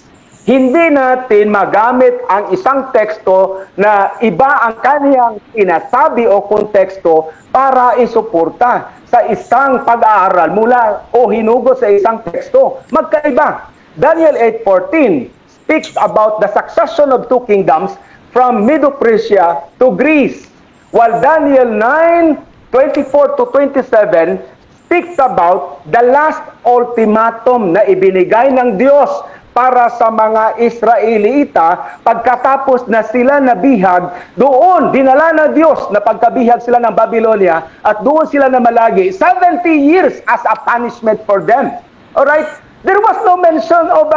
Hindi natin magamit ang isang teksto na iba ang kaniyang sinasabi o konteksto para isuporta sa isang pag-aaral mula o hinugot sa isang teksto. Magkaiba. Daniel 8:14 speaks about the succession of two kingdoms from Medo-Persia to Greece, while Daniel 9:24 to 27 speaks about the last ultimatum na ibinigay ng Diyos para sa mga Israelita pagkatapos na sila nabihag doon, dinala na Diyos na pagkabihag sila ng Babylonia at doon sila na malagi 70 years as a punishment for them. Alright? There was no mention of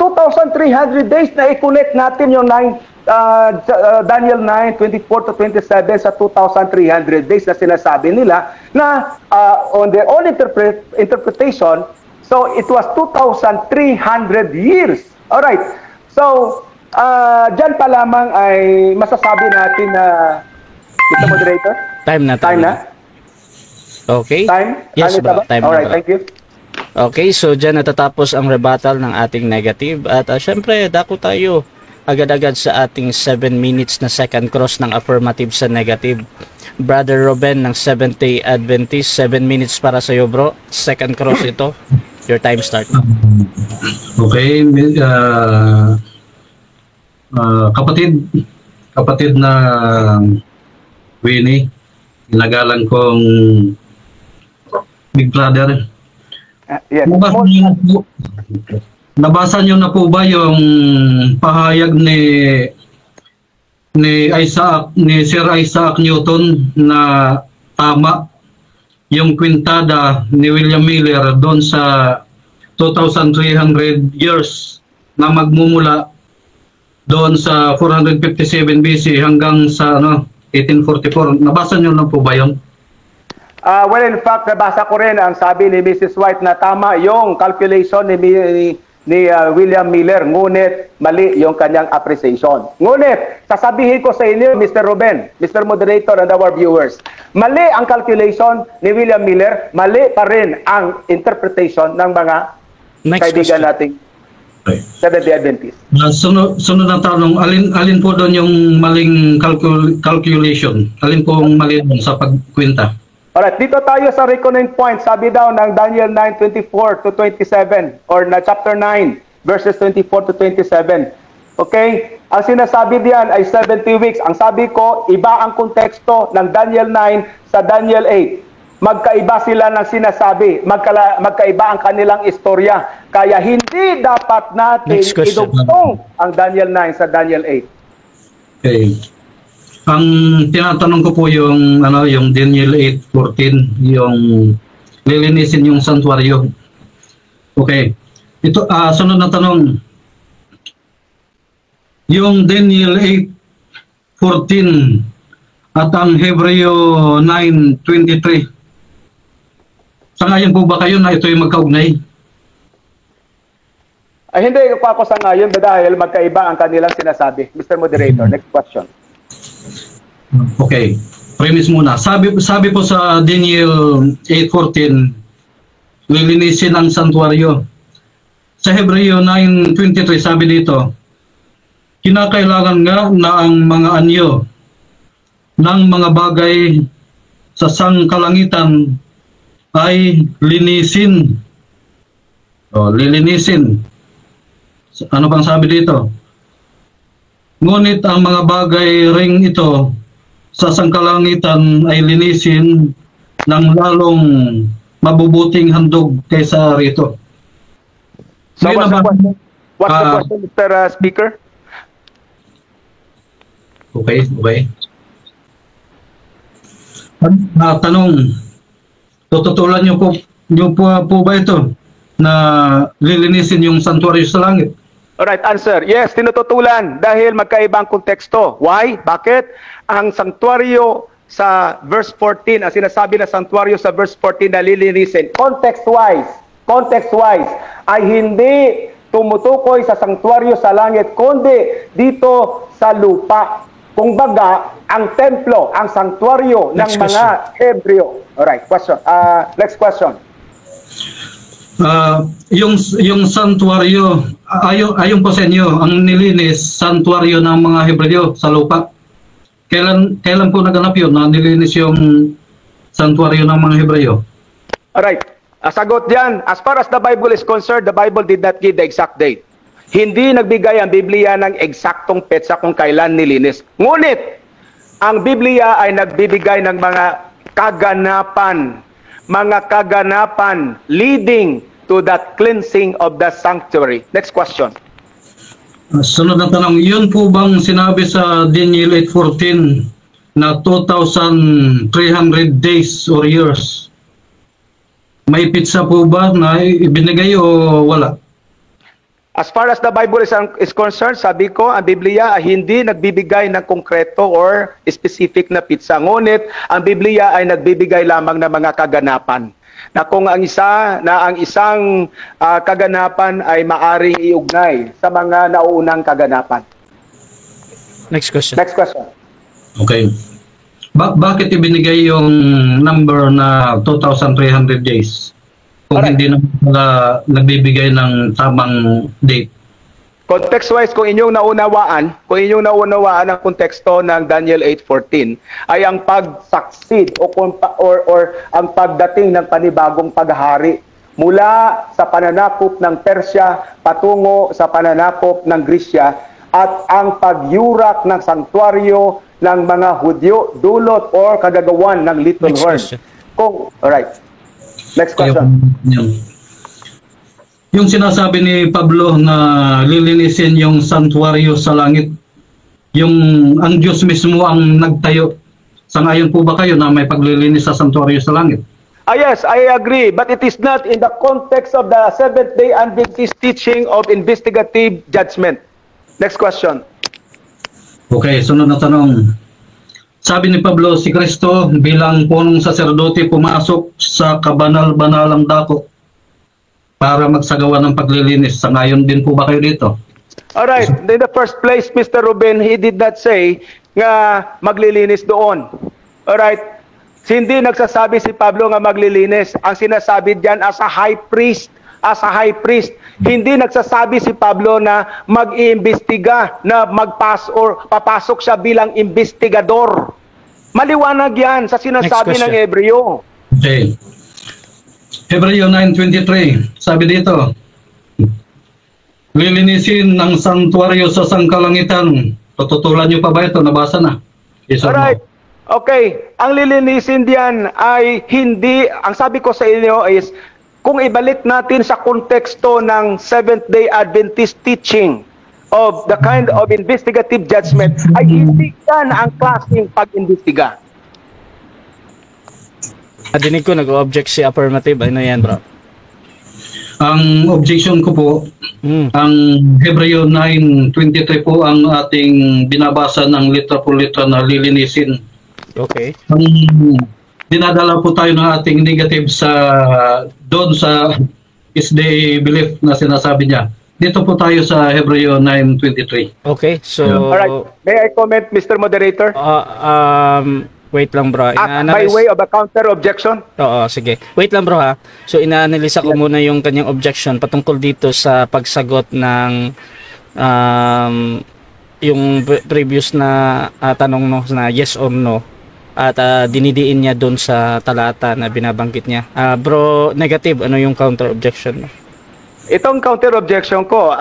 2,300 days na i-connect natin yung Daniel 9:24 to 27 sa 2,300 days na sinasabi nila na on their own interpretation. So, it was 2,300 years. Alright. So, dyan pa lamang ay masasabi natin na, Mr. Moderator?
Time na. Okay.
Time?
Yes,
ba?
time
Alright,
na.
thank you.
Okay, so dyan natatapos ang rebuttal ng ating negative. At syempre, dako tayo agad-agad sa ating 7 minutes na second cross ng affirmative sa negative. Brother Ruben ng Seventh-day Adventist, 7 minutes para sa iyo, bro. Second cross ito. Your time start.
Okay, kapatid na Winnie, ginagalang kong Big Brother.
Yes.
Nabasa niyo na po ba yung pahayag ni Sir Isaac Newton na tama yung kwintada ni William Miller doon sa 2,300 years na magmumula doon sa 457 BC hanggang sa 1844. Nabasa niyo na po ba yun?
Well, in fact, nabasa ko rin ang sabi ni Mrs. White na tama yung calculation ni William Miller, ngunit mali yung kanyang appreciation. Ngunit, sasabihin ko sa inyo, Mr. Ruben, Mr. Moderator and our viewers, mali ang calculation ni William Miller, mali pa rin ang interpretation ng mga kaibigan nating Seventh-day Adventist.
Sunod na tanong, alin po doon yung maling calculation? Alin po ang mali doon sa pagkwenta?
Alright, dito tayo sa reckoning point. Sabi daw ng Daniel 9:24 to 27 or na chapter 9 verses 24 to 27. Okay? Ang sinasabi diyan ay 70 weeks. Ang sabi ko, iba ang konteksto ng Daniel 9 sa Daniel 8. Magkaiba sila ng sinasabi. Magkaiba ang kanilang istorya. Kaya hindi dapat natin idugtong ang Daniel 9 sa Daniel 8.
Okay. Ang tinatanong ko po yung Daniel 8:14, yung lilinisin yung santuario. Okay. Ito sunod na tanong. Yung Daniel 8:14 at ang Hebreo 9:23. Sangayon po ba kayo na ito yung magkaugnay?
Ay hindi ko ako sangayon dahil magkaiba ang kanilang sinasabi. Mr. Moderator, next question.
Okay. Premise muna. Sabi po sa Daniel 8:14, lilinisin ang santuario. Sa Hebreo 9:23 sabi dito, kinakailangan nga na ang mga anyo ng mga bagay sa sangkalangitan ay linisin. Lilinisin. Ano pang sabi dito? Ngunit ang mga bagay ring ito sa sangkalangitan ay linisin ng lalong mabubuting handog kaysa rito.
So
Ngayon
what's the
naman,
question? What's the
ah,
question, Mr. Speaker?
Okay. Tanong, tututulan niyo po ba ito na lilinisin yung santuario sa langit?
Alright, answer. Yes, tinututulan dahil magkaibang konteksto. Why? Bakit? Ang sanctuaryo sa verse 14, ang sinasabi na sanctuaryo sa verse 14 na lilinisin, context-wise, ay hindi tumutukoy sa sanctuaryo sa langit, kundi dito sa lupa. Kung baga, ang templo, ang sanctuaryo ng
Next
mga Hebreo. Alright, question. Next question.
Yung santuario, ayon po sa inyo, ang nilinis santuario ng mga Hebreo sa lupa. Kailan po naganap yun na nilinis yung santuario ng mga Hebreo?
Alright. Sagot diyan, as far as the Bible is concerned, the Bible did not give the exact date. Hindi nagbigay ang Biblia ng eksaktong petsa kung kailan nilinis. Ngunit, ang Biblia ay nagbibigay ng mga kaganapan leading to that cleansing of the sanctuary. Next question.
Sunod na tanong, yun po bang sinabi sa Daniel 8:14 na 2,300 days or years? May pizza po ba na ibinigay o wala?
As far as the Bible is concerned, sabi ko, ang Biblia ay hindi nagbibigay ng konkreto or specific na pizza. Ngunit, ang Biblia ay nagbibigay lamang ng mga kaganapan. Na kung ang isang kaganapan ay maaring iugnay sa mga nauunang kaganapan.
Next question.
Next question.
Okay. Bakit ibinigay yung number na 2,300 days? Kung
Alright.
hindi naman pala nagbibigay ng tamang date.
Context-wise, kung inyong naunawaan ang konteksto ng Daniel 8:14 ay ang pag-succeed or ang pagdating ng panibagong paghahari mula sa pananakop ng Persya patungo sa pananakop ng Grisya at ang pagyurak ng sanktuaryo ng mga Hudyo dulot or kagagawan ng little
Next
horn.
question.
Alright. Next question.
Yung sinasabi ni Pablo na lilinisin yung santuario sa langit, ang Diyos mismo ang nagtayo. Sangayon po ba kayo na may paglilinis sa santuario sa langit?
Yes, I agree, but it is not in the context of the Seventh-day Adventist teaching of investigative judgment. Next question.
Okay, sunod na tanong. Sabi ni Pablo, si Kristo bilang punong saserdote pumasok sa kabanal-banalang dako para magsagawa ng paglilinis. Sangayon din po ba kayo dito?
Alright, in the first place, Mr. Ruben, he did not say nga maglilinis doon. Alright, hindi nagsasabi si Pablo nga maglilinis. Ang sinasabi diyan as a high priest, hindi nagsasabi si Pablo na mag-iimbestiga, na papasok siya bilang investigador. Maliwanag yan sa sinasabi ng Hebreo.
Okay. Hebreo 9:23, sabi dito, lilinisin ng santuario sa sangkalangitan. Tututulan niyo pa ba ito? Nabasa na. Yes or
Alright.
no?
Okay. Ang lilinisin diyan ay hindi, ang sabi ko sa inyo is, kung ibalik natin sa konteksto ng Seventh-day Adventist teaching of the kind of investigative judgment, ay hindi yan ang klaseng pag-imbestiga.
Dinig ko nag-object si affirmative. Ano yan, bro?
Ang objection ko po, ang Hebreo 9:23 po ang ating binabasa ng litra po litra na lilinisin.
Okay.
Ang dinadala po tayo ng ating negative doon sa SDA belief na sinasabi niya. Dito po tayo sa Hebreo 9:23.
Okay, so...
Alright. May I comment, Mr. Moderator?
Wait lang, bro.
By way of a counter objection?
Oo, sige. Wait lang, bro, ha. So, inaanalisa ko muna yung kanyang objection patungkol dito sa pagsagot ng yung previous na tanong no, na yes or no. At dinidiin niya doon sa talata na binabanggit niya. Bro, negative, ano yung counter objection mo?
Itong counter objection ko,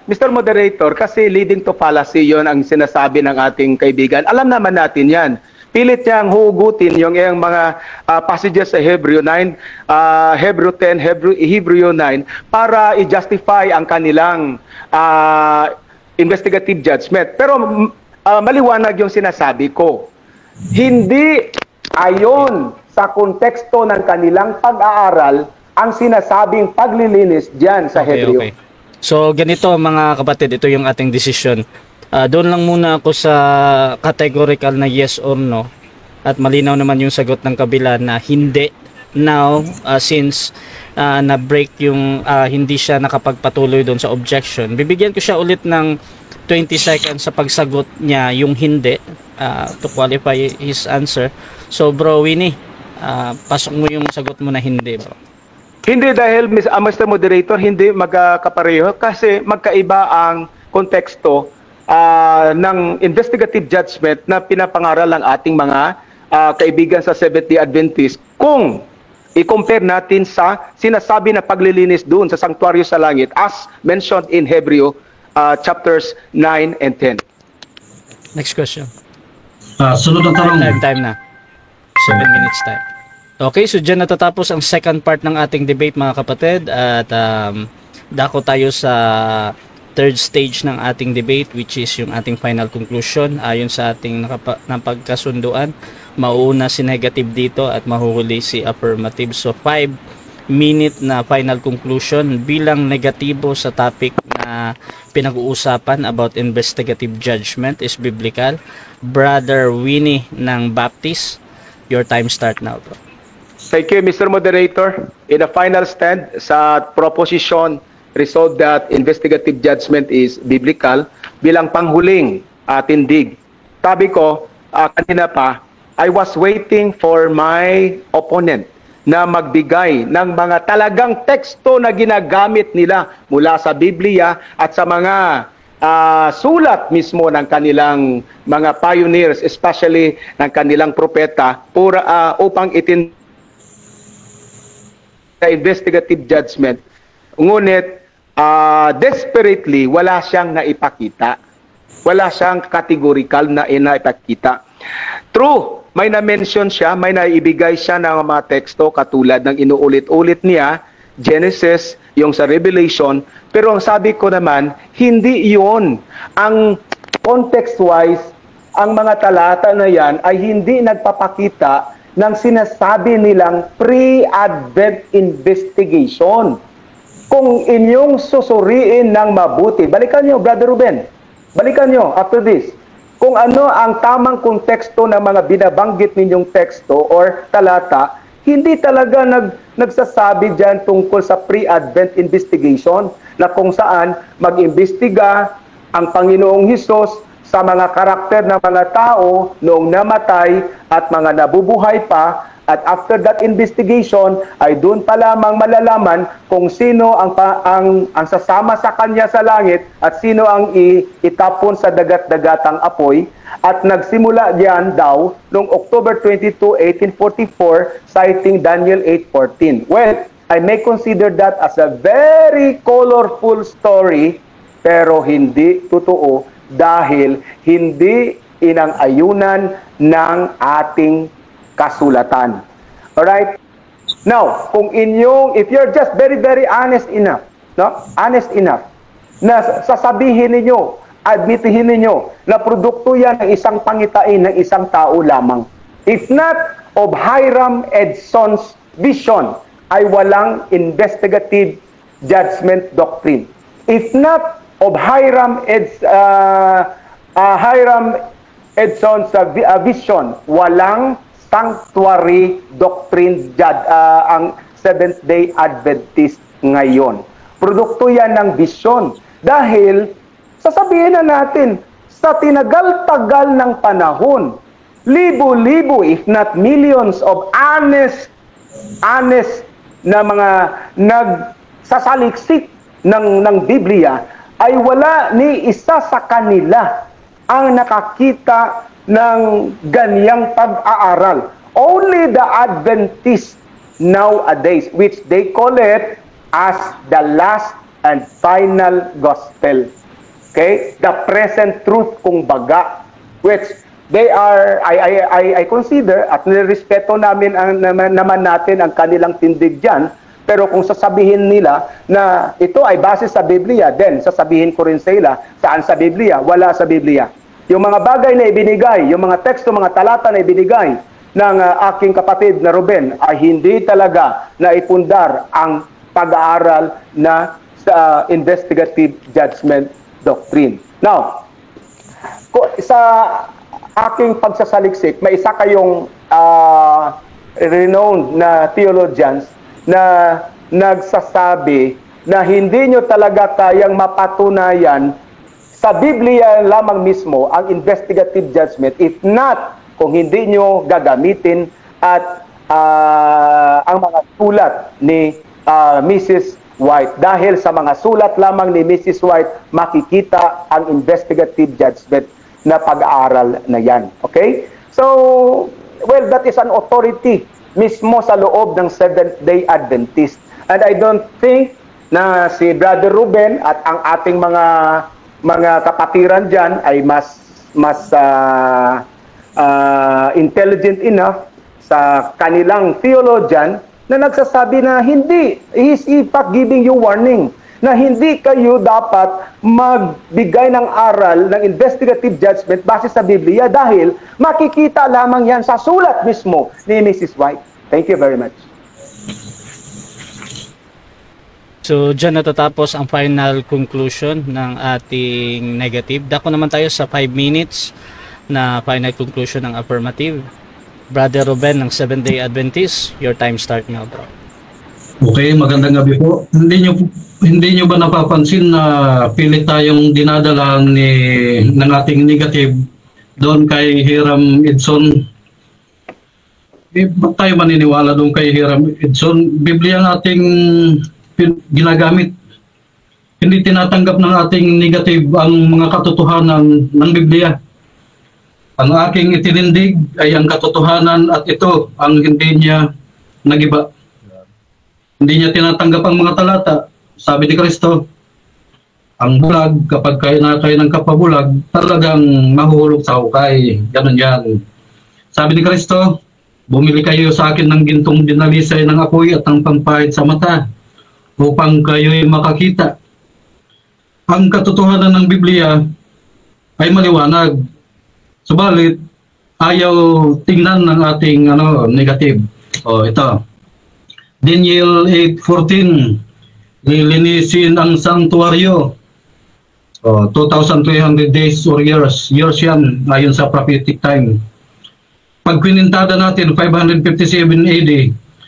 Mr. Moderator, kasi leading to fallacy yon ang sinasabi ng ating kaibigan. Alam naman natin yan. pilit niyang hugutin yung iyang mga passages sa Hebrew 9, Hebrew 10, Hebrew 9 para i-justify ang kanilang investigative judgment. Pero maliwanag yung sinasabi ko. Hindi ayon sa konteksto ng kanilang pag-aaral ang sinasabing paglilinis diyan sa Hebreo.
Okay. So ganito mga kapatid, ito yung ating decision. Doon lang muna ako sa categorical na yes or no, at malinaw naman yung sagot ng kabila na hindi. Now, since na-break yung hindi siya nakapagpatuloy doon sa objection, bibigyan ko siya ulit ng 20 seconds sa pagsagot niya yung hindi to qualify his answer. So bro Winnie, pasok mo yung sagot mo na hindi, bro.
Hindi dahil, Mr. Moderator, hindi magkakapareho kasi magkaiba ang konteksto ng investigative judgment na pinapangaral ng ating mga kaibigan sa Seventh-day Adventist kung i-compare natin sa sinasabi na paglilinis doon sa sanctuaryo sa langit as mentioned in Hebrew chapters 9 and 10.
Next question.
Sunod na tanong.
Time na. 7 minutes time. Okay, so dyan natatapos ang second part ng ating debate mga kapatid, at dako tayo sa third stage ng ating debate, which is yung ating final conclusion. Ayon sa ating napagkasunduan, mauuna si negative dito at mahuhuli si affirmative. So 5-minute na final conclusion bilang negatibo sa topic na pinag-uusapan about investigative judgment is biblical. Brother Winnie ng Baptist, your time start now, bro.
Thank you, Mr. Moderator. In the final stand sa proposition, resolved that investigative judgment is biblical, bilang panghuling tindig. Sabi ko, kanina pa, I was waiting for my opponent na magbigay ng mga talagang teksto na ginagamit nila mula sa Biblia at sa mga sulat mismo ng kanilang mga pioneers, especially ng kanilang propeta, upang investigative judgment. Ngunit desperately wala siyang naipakita. Wala siyang categorical na inaipakita. True, may na-mention siya, may naibigay siya ng mga teksto katulad ng inuulit-ulit niya, Genesis, yung sa Revelation, pero ang sabi ko naman, hindi iyon. Ang context-wise, ang mga talata na yan ay hindi nagpapakita ng sinasabi nilang pre-advent investigation. Kung inyong susuriin ng mabuti, balikan nyo, Brother Ruben, balikan nyo after this, kung ano ang tamang konteksto ng mga binabanggit ninyong teksto or talata, hindi talaga nagsasabi dyan tungkol sa pre-advent investigation na kung saan mag-imbestiga ang Panginoong Hesus sa mga karakter ng mga tao noong namatay at mga nabubuhay pa, at after that investigation ay doon pa lamang malalaman kung sino ang sasama sa kanya sa langit at sino ang itapon sa dagat-dagatang apoy. At nagsimula diyan daw noong October 22, 1844, citing Daniel 8:14. Well, I may consider that as a very colorful story, pero hindi totoo dahil hindi inang-ayunan ng ating kasulatan. Alright? Now, if you're just very honest enough, no? Honest enough, na sasabihin ninyo, admitihin ninyo, na produkto yan ng isang pangitain ng isang tao lamang. If not of Hiram Edson's vision, ay walang investigative judgment doctrine. If not of Hiram Edson's vision, walang sanctuary doctrine ang Seventh-day Adventist ngayon. Produkto yan ng vision. Dahil, sasabihin na natin, sa tinagal-tagal ng panahon, libo-libo, if not millions of honest na mga nagsasaliksik ng Biblia, ay wala ni isa sa kanila ang nakakita ng ganyang pag-aaral. Only the Adventists nowadays, which they call it as the last and final gospel. Okay? The present truth, kumbaga, which they are, I consider at nirespeto namin naman natin ang kanilang tindig dyan. Pero kung sasabihin nila na ito ay base sa Biblia, then sasabihin ko rin sa ila, saan sa Biblia? Wala sa Biblia. Yung mga bagay na ibinigay, yung mga teksto, mga talata na ibinigay ng aking kapatid na Ruben ay hindi talaga naipundar ang pag-aaral na sa investigative judgment doctrine. Now, sa aking pagsasaliksik, may isa kayong renowned na theologians na nagsasabi na hindi nyo talaga kayang mapatunayan sa Biblia lamang mismo ang investigative judgment, if not kung hindi nyo gagamitin at ang mga sulat ni Mrs. White. Dahil sa mga sulat lamang ni Mrs. White, makikita ang investigative judgment na pag-aaral na yan. Okay? So, well, that is an authority mismo sa loob ng Seventh-day Adventist. And I don't think na si Brother Ruben at ang ating mga kapatiran dyan ay mas intelligent enough sa kanilang theologian na nagsasabi na hindi, he is in fact giving you warning na hindi kayo dapat magbigay ng aral ng investigative judgment base sa Biblia dahil makikita lamang yan sa sulat mismo ni Mrs. White. Thank you very much.
So, dyan natatapos ang final conclusion ng ating negative. Dako naman tayo sa 5 minutes na final conclusion ng affirmative. Brother Ruben ng Seventh-day Adventist, your time start now, bro.
Okay, magandang gabi po. Hindi nyo ba napapansin na pilit tayong dinadala ng ating negative doon kay Hiram Edson? Ba't tayo maniniwala doon kay Hiram Edson? Biblia ang ating ginagamit. Hindi tinatanggap ng ating negative ang mga katotohanan ng Biblia. Ang aking itinindig ay ang katotohanan at ito ang hindi niya nagiba. Hindi niya tinatanggap ang mga talata. Sabi ni Kristo, ang bulag, kapag kayo na kayo ng kapabulag, talagang mahuhulog sa hukay. Ganun yan. Sabi ni Kristo, bumili kayo sa akin ng gintong dinalisay ng apoy at ng pampahid sa mata upang kayo'y makakita. Ang katotohanan ng Biblia ay maliwanag. Subalit, ayaw tingnan ng ating negative. Ito. Daniel 8:14, lilinisin ang sanctuaryo. 2,300 days or years. Years yan, ayon sa prophetic time. Pag kwinintada natin, 557 AD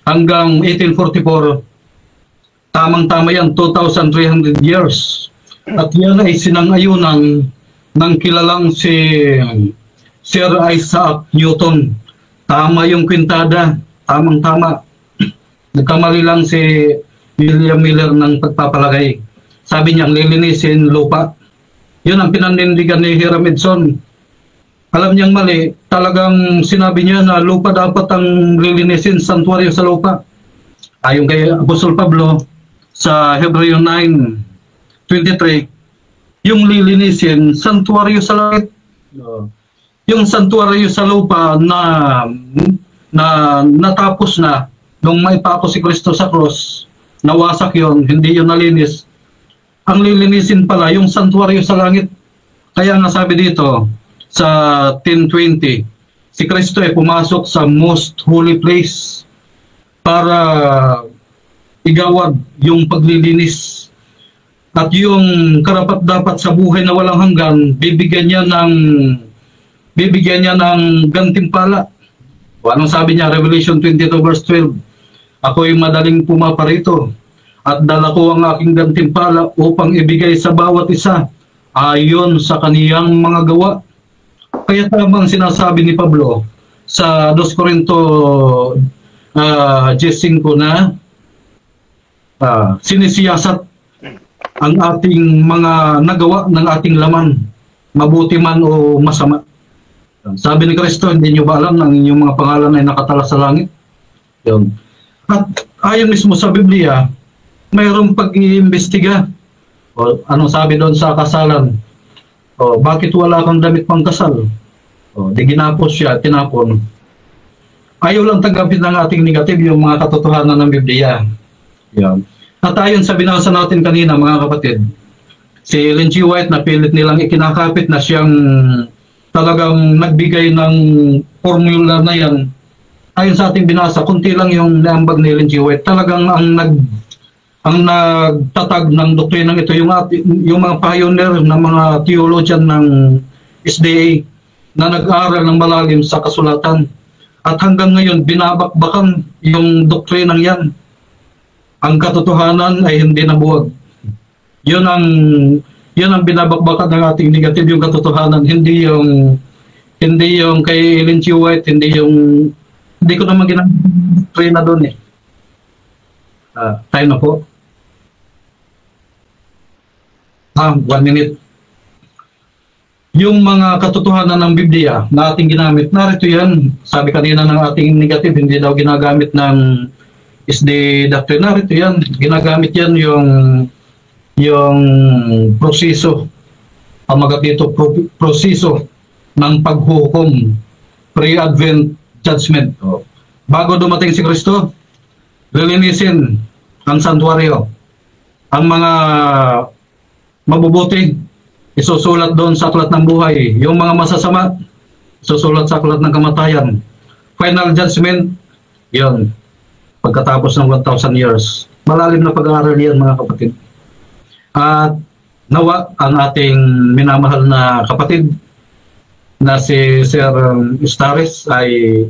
hanggang 1844, tamang-tama yan, 2,300 years. At yan ay sinang-ayunan ng kilalang si Sir Isaac Newton. Tama yung kwintada, tamang-tama. Nagkamali lang si William Miller ng pagpapalagay. Sabi niya, lilinisin lupa. Yun ang pinanindigan ni Hiram Edson. Alam niyang mali, talagang sinabi niya na lupa dapat ang lilinisin, santuaryo sa lupa. Ayon kay Apostol Pablo sa Hebreo 9:23, yung lilinisin, santuaryo sa langit. Yung santuaryo sa lupa na natapos na nung maipako si Kristo sa cross, nawasak yon, hindi yon nalinis. Ang lilinisin pala yung santuaryo sa langit. Kaya nga sabi dito sa 10:20, si Kristo ay pumasok sa most holy place para igawad yung paglilinis. At yung karapat-dapat sa buhay na walang hanggan, bibigyan niya ng gantimpala. O anong sabi niya? Revelation 22:12, ako'y madaling pumaparito at dala ko ang aking gantimpala upang ibigay sa bawat isa ayon sa kaniyang mga gawa. Kaya tamang sinasabi ni Pablo sa 2 Corinto 10:5 na sinisiyasat ang ating mga nagawa ng ating laman, mabuti man o masama. Sabi ni Kristo, hindi nyo ba alam na ang inyong mga pangalan ay nakatala sa langit? Yun. At ayon mismo sa Biblia, mayroong pag-iimbestiga. Anong sabi doon sa kasalan? Bakit wala kang damit pang kasal? O, di ginapos siya, tinapon. Ayaw lang tanggapin ng ating negative yung mga katotohanan ng Biblia. Yan. At ayon sa binasa natin kanina, mga kapatid, si Ellen G. White na pilit nilang ikinakapit na siyang talagang nagbigay ng formula na yan. Ayon sa ating binasa, kunti lang yung naambag ni Ellen G. White. Talagang ang nagtatag ng doktrinang ito, yung mga pioneer na mga theologian ng SDA na nag-aaral ng malalim sa kasulatan. At hanggang ngayon, binabakbakan yung doktrinang yan. Ang katotohanan ay hindi nabuwag. Yun ang binabakbakan ng ating negative, yung katotohanan, hindi yung kay Ellen G. White, hindi ko naman ginagawa doon eh. Tayo na po. 1 minute. Yung mga katotohanan ng Biblia na ating ginamit, narito yan. Sabi kanina ng ating negative, hindi daw ginagamit ng SD doctrine. Narito yan. Ginagamit yan yung proseso, pamagat dito, proseso ng paghukom, pre-advent judgment. Bago dumating si Kristo, lilinisin ang santuaryo. Ang mga mabubuti, isusulat doon sa aklat ng buhay. Yung mga masasama, isusulat sa aklat ng kamatayan. Final judgment, yun. Pagkatapos ng 1,000 years. Malalim na pag-aaral yan, mga kapatid. At nawa ang ating minamahal na kapatid na si Sir Ustares ay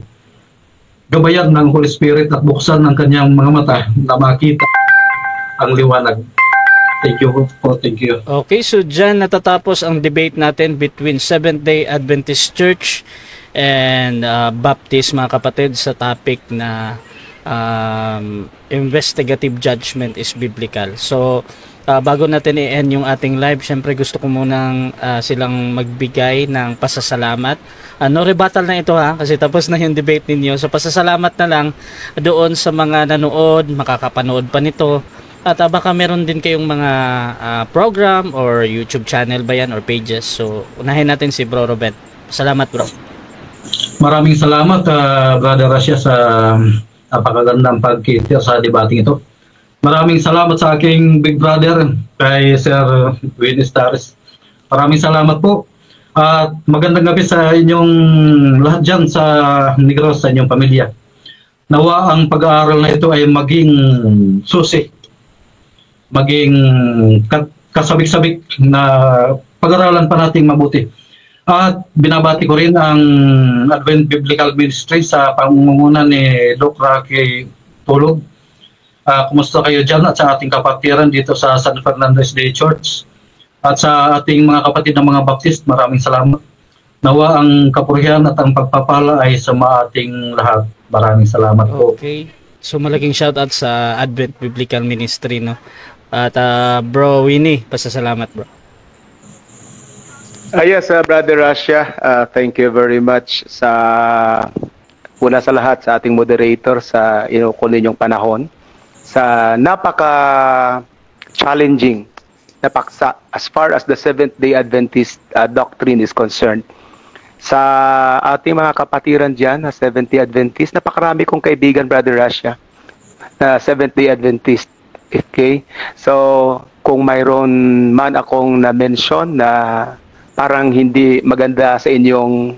gabayan ng Holy Spirit at buksan ang kanyang mga mata na makita ang liwanag. Thank you po, thank you.
Okay, so dyan natatapos ang debate natin between Seventh-day Adventist Church and Baptist, mga kapatid, sa topic na investigative judgment is biblical. So, bago natin i-end yung ating live, syempre gusto ko munang silang magbigay ng pasasalamat. No rebuttal na ito ha, kasi tapos na yung debate ninyo. So, pasasalamat na lang doon sa mga nanood, makakapanood pa nito. At baka meron din kayong mga program or YouTube channel ba yan or pages. So, unahin natin si Bro Ruben. Salamat, bro.
Maraming salamat, Brother Rasya, sa napakagandang pagkita sa debating ito. Maraming salamat sa aking big brother, kay Sir Winnie Stares. Maraming salamat po. At magandang gabi sa inyong lahat dyan sa Negros, sa inyong pamilya. Nawa ang pag-aaral na ito ay maging susi, maging kasabik-sabik na pag-aralan pa nating mabuti. At binabati ko rin ang Advent Biblical Ministry sa pamumuno ni Doc Rocky Tulog. Kumusta kayo dyan at sa ating kapatiran dito sa San Fernando SDA Church at sa ating mga kapatid ng mga Baptist, maraming salamat. Nawa ang kapurihan at ang pagpapala ay sa ating lahat. Maraming salamat po.
Okay. So malaking shoutout sa Advent Biblical Ministry, no? At Bro Winnie, pasasalamat, bro.
Yes, Brother Rasya, thank you very much sa una sa lahat sa ating moderator sa inukol ninyong panahon sa napaka-challenging na paksa as far as the Seventh-day Adventist doctrine is concerned. Sa ating mga kapatiran dyan na Seventh-day Adventist, napakarami kong kaibigan, Brother Rasya, na Seventh-day Adventist. Okay? So, kung mayroon man akong na-mention na parang hindi maganda sa inyong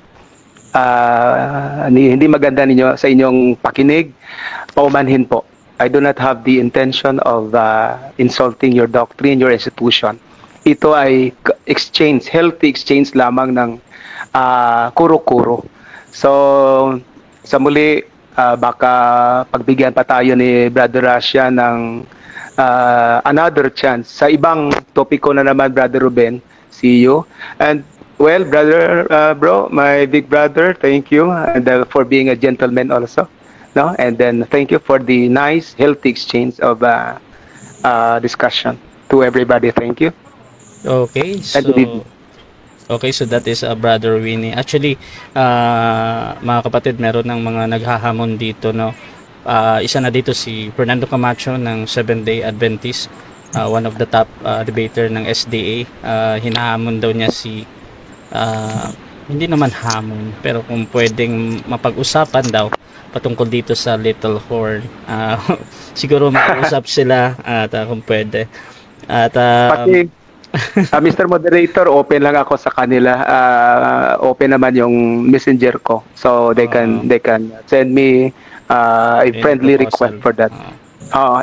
hindi maganda ninyo sa inyong pakinig, paumanhin po. I do not have the intention of insulting your doctrine, your institution. Ito ay exchange, healthy exchange lamang ng kuro-kuro. So, sa muli, baka pagbigyan pa tayo ni Brother Rasya ng another chance. Sa ibang topiko na naman, Brother Ruben, see you. And, well, brother, bro, my big brother, thank you and, for being a gentleman also. No? And then, thank you for the nice, healthy exchange of discussion. To everybody, thank you.
Okay, so... Okay, so that is Brother Winnie. Actually, mga kapatid, meron ng mga naghahamon dito, no? Isa na dito si Fernando Camacho ng Seventh-day Adventist, one of the top debater ng SDA. Hinahamon daw niya si hindi naman hamon, pero kung pwedeng mapag-usapan daw patungkol dito sa Little Horn, siguro mag-usap sila at kung pwede. At
Pati, Mr. Moderator, open lang ako sa kanila. Open naman yung messenger ko. So they can send me a
any
friendly
proposal.
request for that.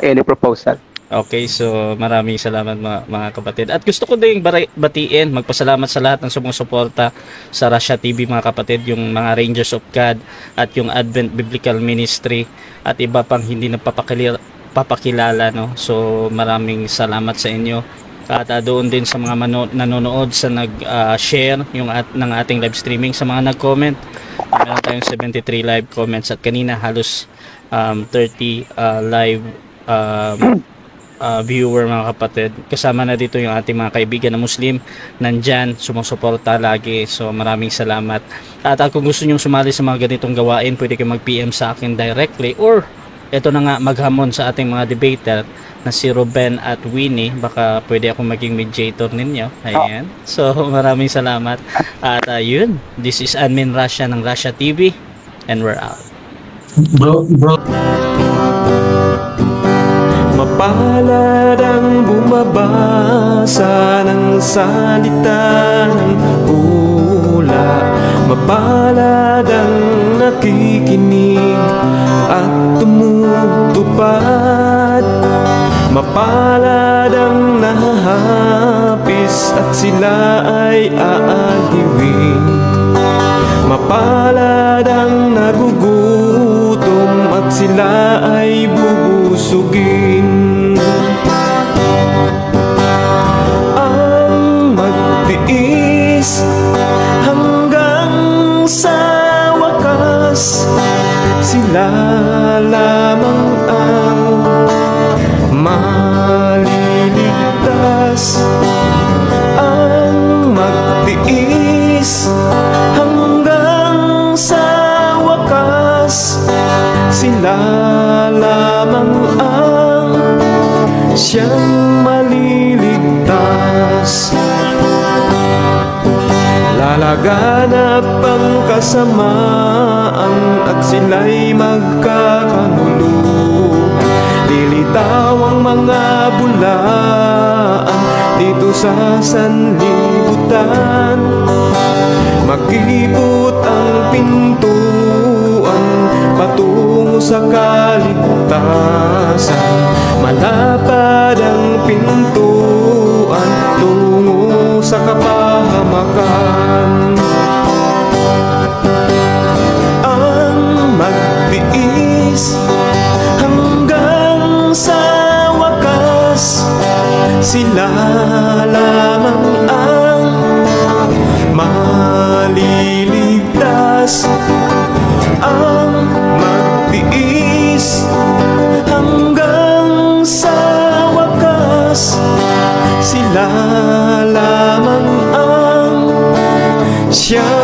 Any proposal.
Okay, so maraming salamat mga kapatid. At gusto ko ding batiin, magpasalamat sa lahat ng sumusuporta sa Russia TV mga kapatid, yung mga Rangers of God at yung Advent Biblical Ministry at iba pang hindi papakilala, no. So maraming salamat sa inyo. At doon din sa mga nanonood sa nag-share ng ating live streaming, sa mga nag-comment. Meron tayong 73 live comments at kanina halos 30 live viewer mga kapatid. Kasama na dito yung ating mga kaibigan na Muslim, nandyan, sumusuporta lagi. So maraming salamat. At kung gusto nyo sumali sa mga ganitong gawain, pwede kayo mag-PM sa akin directly, or ito na nga, maghamon sa ating mga debater na si Ruben at Winnie. Baka pwede ako maging mediator ninyo. Ayan. So maraming salamat. At yun, this is Admin Russia ng Russia TV, and we're out.
Bro.
Mapalad ang bumabasa ng salita ng hula. Mapalad ang nakikinig at tumutupad. Mapalad ang nahahapis at sila ay aaliwin. Mapalad ang nagugutom at sila ay bubusugin. Ang magtiis hanggang sa wakas, sila lamang ang maliligtas. Ang magtiis hanggang sa wakas, sila lamang ang siyang maliligtas. Lalaganap ang kasamaan at sila'y magkakanuluhan. Lilitaw ang mga bulaan dito sa sanlibutan. Mag-ipot ang pintuan patungo sa kaligtasan. Malapad ang pintuan tungo sa kapahamakan. Ang magtiis hanggang sa wakas, sila lamang ang maliligtas. Ang magtiis hanggang sa wakas, sila lamang ang siya